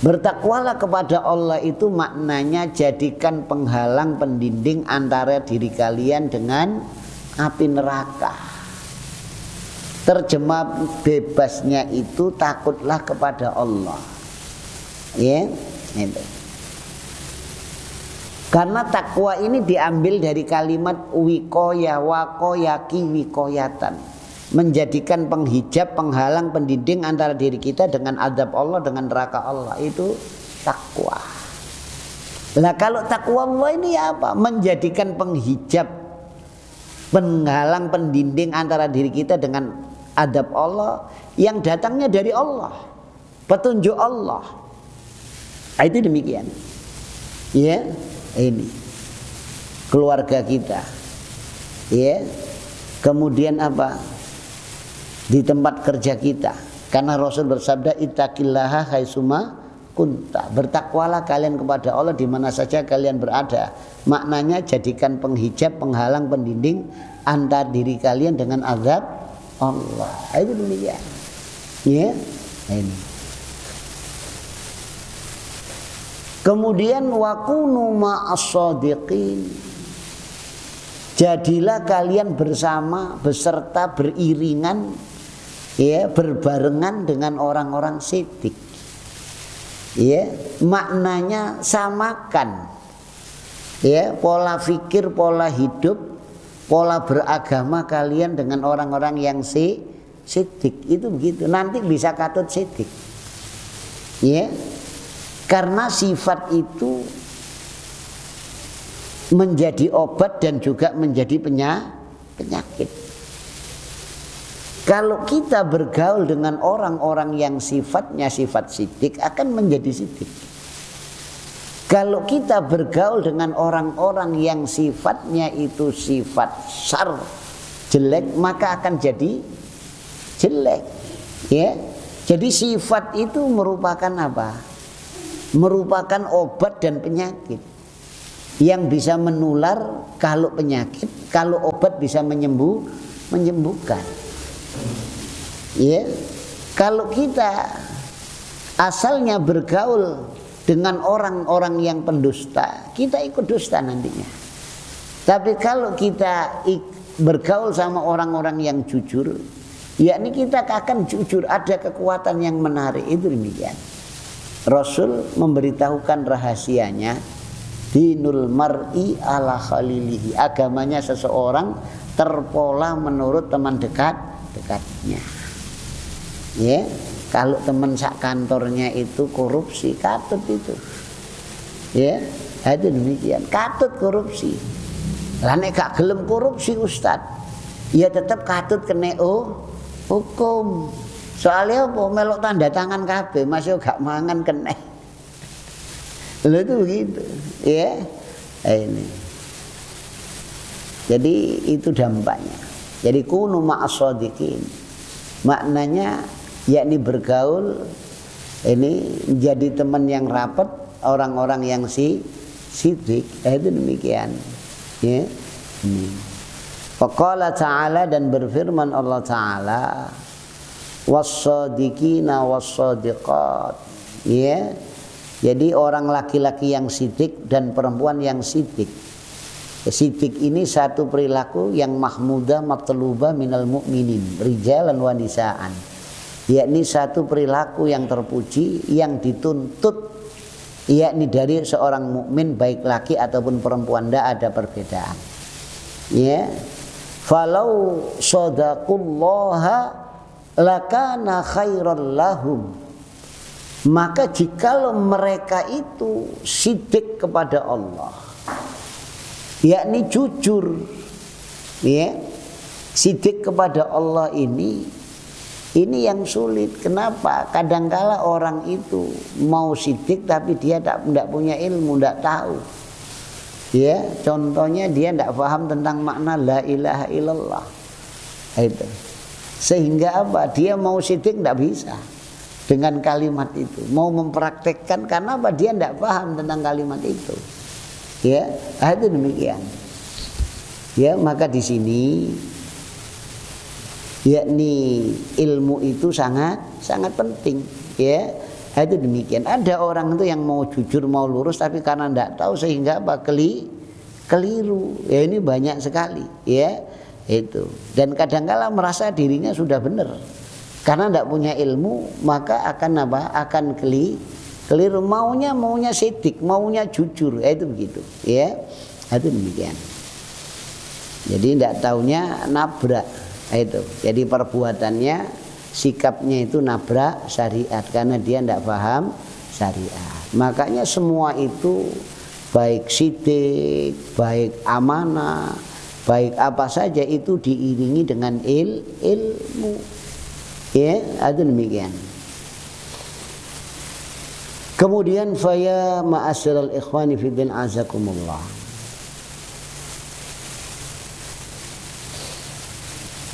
Bertakwalah kepada Allah itu maknanya jadikan penghalang pendinding antara diri kalian dengan api neraka. Terjemah bebasnya itu takutlah kepada Allah. Ya, itu. Karena takwa ini diambil dari kalimat wikoya, wakoyaki, wikoyatan, menjadikan penghijab, penghalang, pendinding antara diri kita dengan azab Allah, dengan neraka Allah. Itu takwa. Lah kalau takwa Allah ini apa? Menjadikan penghijab, penghalang, pendinding antara diri kita dengan azab Allah yang datangnya dari Allah, petunjuk Allah. Itu demikian. Ya, ini keluarga kita. Ya. Kemudian apa? Di tempat kerja kita. Karena Rasul bersabda, ittaqillaha haitsuma kunta. Bertakwalah kalian kepada Allah di mana saja kalian berada. Maknanya jadikan penghijab, penghalang, pendinding antara diri kalian dengan azab Allah. Itu demikian. Ya. Ini. Kemudian wakunu ma'as shadiqin. Jadilah kalian bersama, beserta, beriringan, ya, berbarengan dengan orang-orang siddiq. Ya, maknanya samakan. Ya, pola fikir, pola hidup, pola beragama kalian dengan orang-orang yang sidik. Itu begitu. Nanti bisa katut sidik. Ya. Karena sifat itu menjadi obat dan juga menjadi penyakit. Kalau kita bergaul dengan orang-orang yang sifatnya sifat sidik, akan menjadi sidik. Kalau kita bergaul dengan orang-orang yang sifatnya itu sifat syar, jelek, maka akan jadi jelek. Ya. Jadi sifat itu merupakan apa? Merupakan obat dan penyakit yang bisa menular. Kalau penyakit, kalau obat bisa menyembuhkan. Ya, kalau kita asalnya bergaul dengan orang-orang yang pendusta, kita ikut dusta nantinya. Tapi kalau kita bergaul sama orang-orang yang jujur, yakni kita akan jujur, ada kekuatan yang menarik. Itu demikian. Rasul memberitahukan rahasianya, dinul mar'i ala khalilihi, agamanya seseorang terpola menurut teman dekatnya. Ya, kalau teman sak kantornya itu korupsi, katut itu. Ya, itu demikian, katut korupsi. Lah nek gak gelem korupsi Ustaz, ya tetap katut kena hukum. Soalnya apa? Melok tanda tangan kabeh, masih gak mangan kena. Lha itu begitu, ya. Ini. Jadi itu dampaknya. Jadi kunu ma'as-shadiqin. Maknanya yakni bergaul ini menjadi teman yang rapat, orang-orang yang sidik. Itu demikian. Ya. Faqala ta'ala, dan berfirman Allah Ta'ala, was-shadiqina was-shadiqat. Ya. Jadi orang laki-laki yang sidik dan perempuan yang sidik. Sidik ini satu perilaku yang mahmudah matluba minal mu'minin rijalan wa nisaan, yakni satu perilaku yang terpuji, yang dituntut, yakni dari seorang mukmin baik laki ataupun perempuan, tidak ada perbedaan. Ya, falau shadaqullaha lakana khairan lahum, maka jikalau mereka itu sidik kepada Allah, yakni jujur, ya, sidik kepada Allah ini yang sulit. Kenapa? Kadangkala orang itu mau sidik tapi dia tidak punya ilmu, tidak tahu. Ya, contohnya dia tidak paham tentang makna la ilaha illallah. Itu. Sehingga apa? Dia mau sidik tidak bisa dengan kalimat itu. Mau mempraktekkan karena apa? Dia tidak paham tentang kalimat itu. Ya, itu demikian. Ya, maka di sini yakni ilmu itu sangat penting. Ya, itu demikian. Ada orang itu yang mau jujur, mau lurus, tapi karena tidak tahu sehingga apa? Keliru. Ya, ini banyak sekali. Ya, itu. Dan kadang-kala merasa dirinya sudah benar. Karena tidak punya ilmu, maka akan apa? Akan keliru, maunya sidik, maunya jujur, itu begitu, ya, itu demikian. Jadi tidak taunya nabrak, itu. Jadi perbuatannya, sikapnya itu nabrak syariat karena dia tidak paham syariat. Makanya semua itu baik sidik, baik amanah, baik apa saja itu diiringi dengan ilmu, ya, itu demikian. Kemudian faya ma'asyiral ikhwani fiddin azakumullah.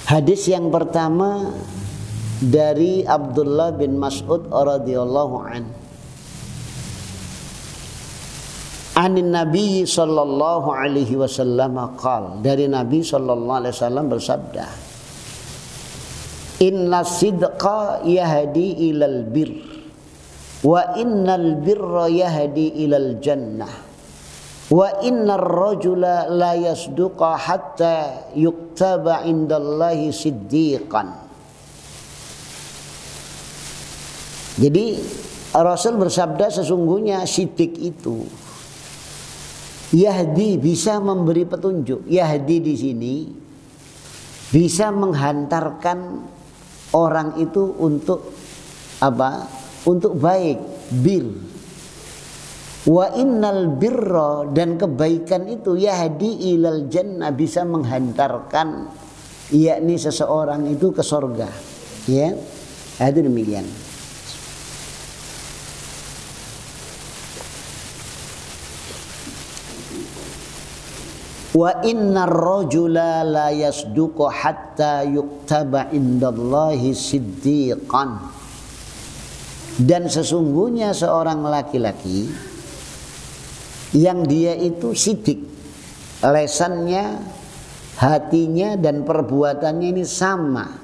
Hadis yang pertama dari Abdullah bin Mas'ud radhiyallahu an. Anin Nabi sallallahu alaihi wasallam qala, dari Nabi sallallahu alaihi wasallam bersabda, inna sidqa yahdi ilal birr wa innal birra yahdi ilal jannah wa innar rajula la yasduqa hatta yuktaba indallahi siddiqan. Jadi Rasul bersabda sesungguhnya sidik itu yahdi, bisa memberi petunjuk. Yahdi di sini bisa menghantarkan orang itu untuk apa? Untuk baik, bir. Wa innal birra, dan kebaikan itu yahdi ilal jannah, bisa menghantarkan yakni seseorang itu ke surga. Ya. Itu demikian. Wa innar rajula la yasduqu hatta yuktaba indallahi siddiqan. Dan sesungguhnya seorang laki-laki yang dia itu sidik, lesannya, hatinya dan perbuatannya ini sama,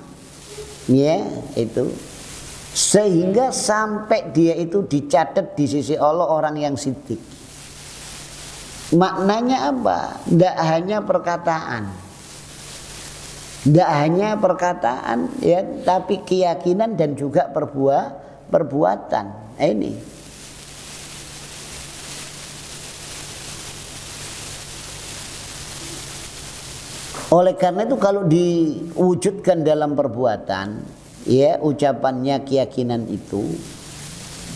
ya itu, sehingga sampai dia itu dicatat di sisi Allah orang yang sidik. Maknanya apa? Tidak hanya perkataan, tidak hanya perkataan, ya, tapi keyakinan dan juga perbuatan. Ini. Oleh karena itu kalau diwujudkan dalam perbuatan, ya, ucapannya, keyakinan itu,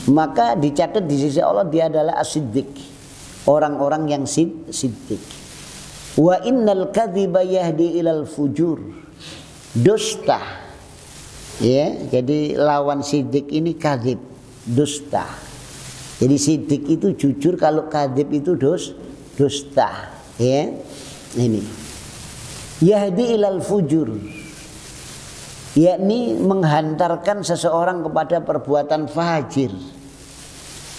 maka dicatat di sisi Allah dia adalah as-siddiq, orang-orang yang siddiq. Wa innal kadhiba yahdi ilal fujur, dusta. Ya, jadi lawan siddiq ini kadhib, dusta. Jadi siddiq itu jujur, kalau kadhib itu dusta. Ya, ini. Yahdi ilal fujur, yakni menghantarkan seseorang kepada perbuatan fajir,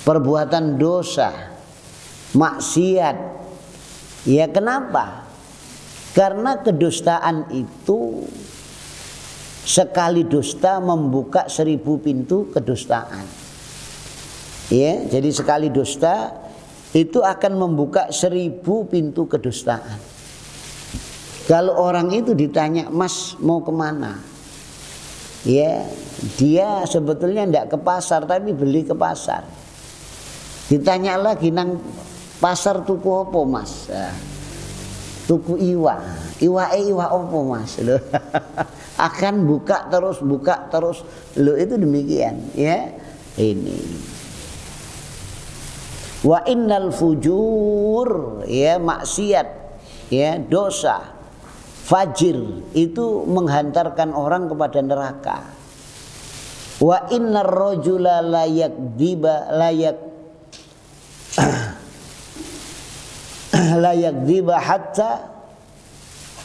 perbuatan dosa, maksiat. Ya, kenapa? Karena kedustaan itu sekali dusta membuka 1000 pintu kedustaan. Ya, jadi sekali dusta itu akan membuka 1000 pintu kedustaan. Kalau orang itu ditanya, Mas mau kemana? Ya, dia sebetulnya tidak ke pasar tapi beli ke pasar. Ditanya lagi, nang pasar tuku apa Mas? Tuku iwa. Iwa apa Mas? Loh. Akan buka terus. Loh, itu demikian, ya. Ini. Wa innal fujur, ya, maksiat, ya, dosa, fajir itu menghantarkan orang kepada neraka. Wa innar rajula la yakdziba hatta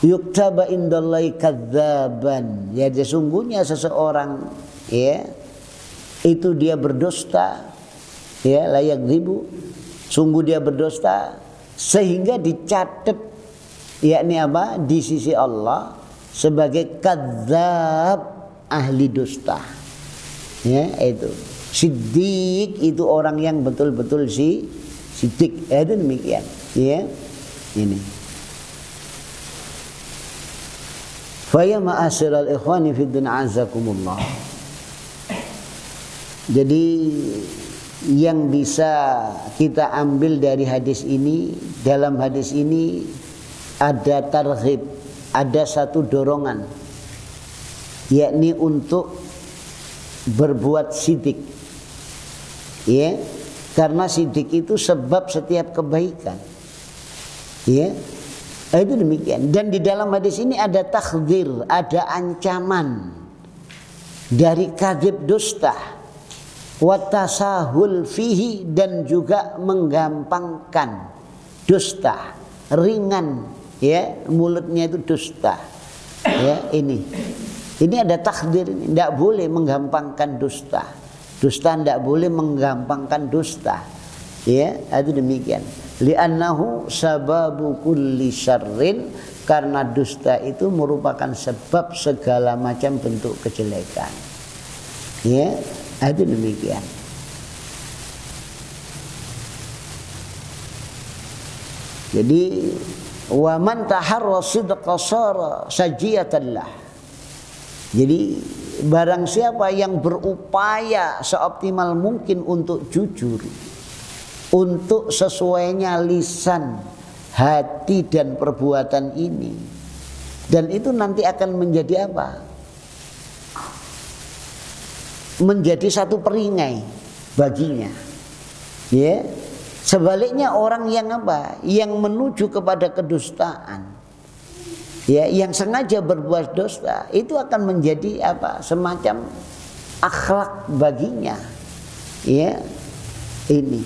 yuktaba indallahi kadzaban. Ya, sesungguhnya seseorang, ya, itu dia berdusta, ya, la yakdzibu, sungguh dia berdusta sehingga dicatat, yakni apa? Di sisi Allah sebagai kadzab, ahli dusta. Ya, itu. Siddiq itu orang yang betul-betul siddiq. Itu demikian. Ya. Ini. Fa ya ma'asyiral ikhwani fid din azakumullah. Jadi yang bisa kita ambil dari hadis ini, dalam hadis ini ada targhib, ada satu dorongan, yakni untuk berbuat sidik. Ya, karena sidik itu sebab setiap kebaikan. Ya, itu demikian. Dan di dalam hadis ini ada takhdir, ada ancaman dari kadzib, dusta, watasahul fihi, dan juga menggampangkan dusta, ringan, ya, mulutnya itu dusta. Ya, ini ada takdir, ini tidak boleh menggampangkan dusta. Dusta tidak boleh menggampangkan dusta. Ya, itu demikian. Li'annahu sababu kulli syarrin, karena dusta itu merupakan sebab segala macam bentuk kejelekan. Ya, itu demikian. Jadi wa man taharra sidqa sara sajiyatallah. Jadi barang siapa yang berupaya seoptimal mungkin untuk jujur, untuk sesuainya lisan, hati dan perbuatan ini, dan itu nanti akan menjadi apa? Menjadi satu peringai baginya. Ya. Sebaliknya orang yang apa? Yang menuju kepada kedustaan, ya, yang sengaja berbuat dusta, itu akan menjadi apa? Semacam akhlak baginya. Ya. Ini.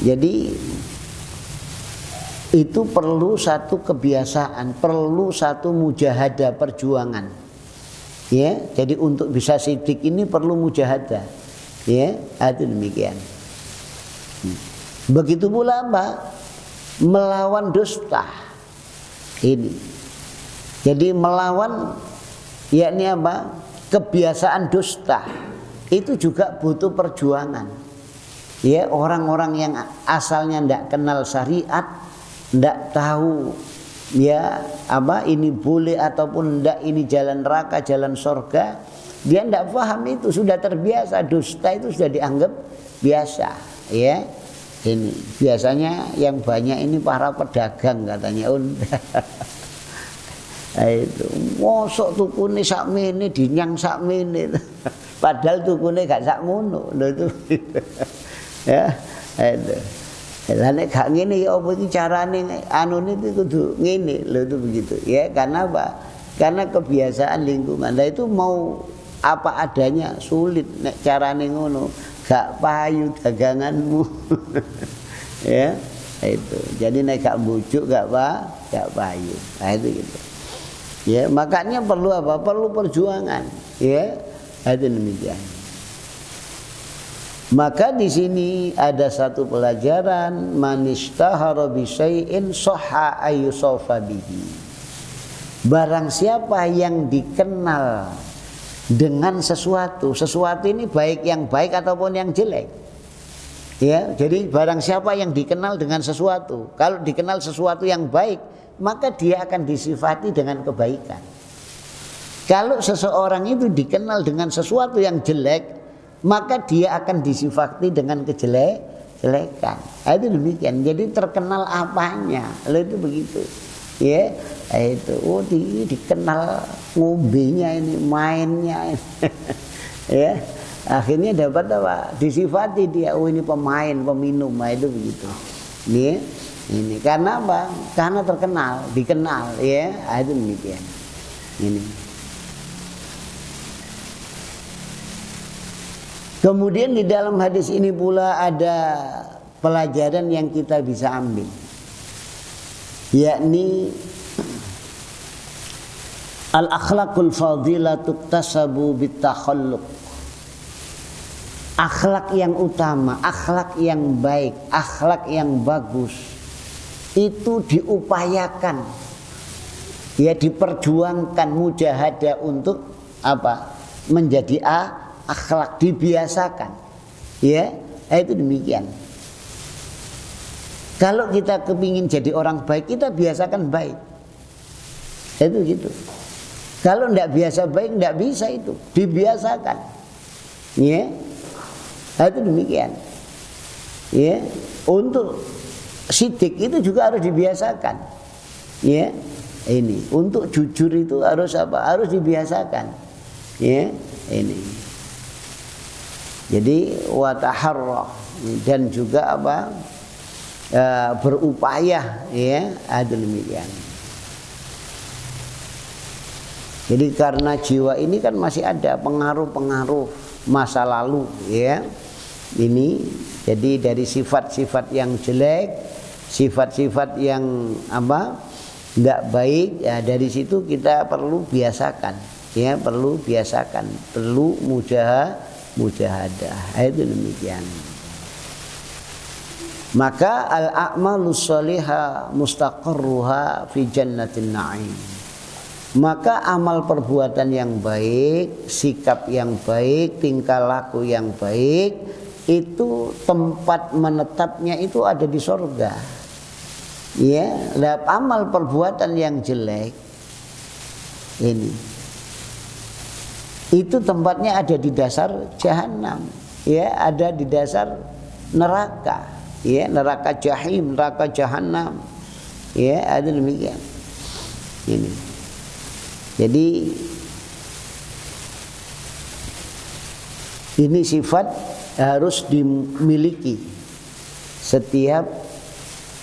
Jadi itu perlu satu kebiasaan, perlu satu mujahadah, perjuangan. Ya, jadi untuk bisa sidik ini perlu mujahadah. Ya, itu demikian. Begitu pula apa? Melawan dusta. Ini. Jadi melawan, yakni apa? Kebiasaan dusta. Itu juga butuh perjuangan. Ya, orang-orang yang asalnya tidak kenal syariat, tidak tahu ya apa ini boleh ataupun tidak, ini jalan neraka, jalan surga, dia tidak paham itu, sudah terbiasa dusta, itu sudah dianggap biasa. Ya, ini biasanya yang banyak ini para pedagang katanya. Nah, itu mosok tukune sakmene dinyang sakmene. Padahal tukune gak sak ngono lho itu. Ya, itu. Lah nek gak ngene ya apa iki carane anune itu kudu ngene lho itu begitu. Ya, karena apa? Karena kebiasaan lingkungan. Nah itu mau apa adanya sulit nek carane ngono. Gak payu daganganmu. Ya, itu. Jadi nek gak bujuk gak payu. Nah itu gitu. Ya, makanya perlu apa? Perlu perjuangan. Ya, itu demikian. Maka di sini ada satu pelajaran, manishtahara bi syai'in sahha ayyusafa bihi. Barang siapa yang dikenal dengan sesuatu ini baik yang baik ataupun yang jelek. Ya, jadi barang siapa yang dikenal dengan sesuatu, kalau dikenal sesuatu yang baik, maka dia akan disifati dengan kebaikan. Kalau seseorang itu dikenal dengan sesuatu yang jelek, maka dia akan disifati dengan kejelekan. Itu demikian. Jadi terkenal apanya, itu begitu. Ya, itu dikenal ngombenya ini, mainnya ini. Ya, akhirnya dapat apa? Disifati dia, oh ini pemain, peminum, itu begitu. Ini karena apa? Karena terkenal, dikenal, ya, itu demikian. Ini. Kemudian di dalam hadis ini pula ada pelajaran yang kita bisa ambil, yakni al-akhlaqul fadilah tuktasabu bitakhalluq. Akhlak yang utama, akhlak yang baik, akhlak yang bagus itu diupayakan, ya, diperjuangkan, mujahadah untuk apa? Menjadi akhlak, dibiasakan. Ya, itu demikian. Kalau kita kepingin jadi orang baik, kita biasakan baik. Itu gitu. Kalau tidak biasa baik, tidak bisa itu. Dibiasakan. Ya, itu demikian. Ya, untuk sidik itu juga harus dibiasakan. Ya, ini untuk jujur itu harus apa? Harus dibiasakan. Ya, ini. Jadi wataharrah, dan juga apa? Berupaya, ya, ada demikian. Jadi karena jiwa ini kan masih ada pengaruh-pengaruh masa lalu, ya. Ini jadi dari sifat-sifat yang jelek, sifat-sifat yang apa? Tidak baik, ya, dari situ kita perlu biasakan, ya, perlu biasakan, perlu mujahadah. Itu demikian. Maka al-a'malus sholihah mustaqarruha fi jannatin na'im. Maka amal perbuatan yang baik, sikap yang baik, tingkah laku yang baik, itu tempat menetapnya itu ada di surga. Ya, amal perbuatan yang jelek ini itu tempatnya ada di dasar jahanam, ya, ada di dasar neraka, ya, neraka jahim, neraka jahanam, ya, ada demikian. Ini. Jadi ini sifat harus dimiliki setiap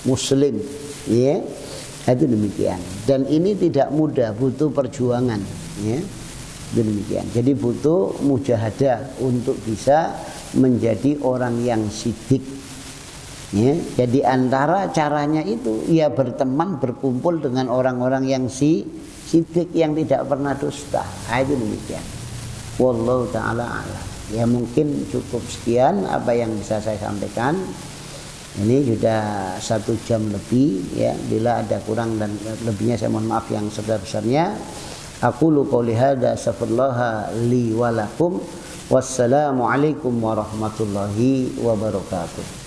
muslim, ya, itu demikian. Dan ini tidak mudah, butuh perjuangan, ya. Demikian. Jadi butuh mujahadah untuk bisa menjadi orang yang sidik. Ya, jadi antara caranya itu ya berteman, berkumpul dengan orang-orang yang sidik, yang tidak pernah dusta. Itu demikian. Wallahu taala a'lam. Ya mungkin cukup sekian apa yang bisa saya sampaikan. Ini sudah 1 jam lebih, ya. Bila ada kurang dan lebihnya saya mohon maaf yang sebesar-besarnya. Aqulu qouli hadza astaghfirullah li wa lakum. Wassalamualaikum warahmatullahi wabarakatuh.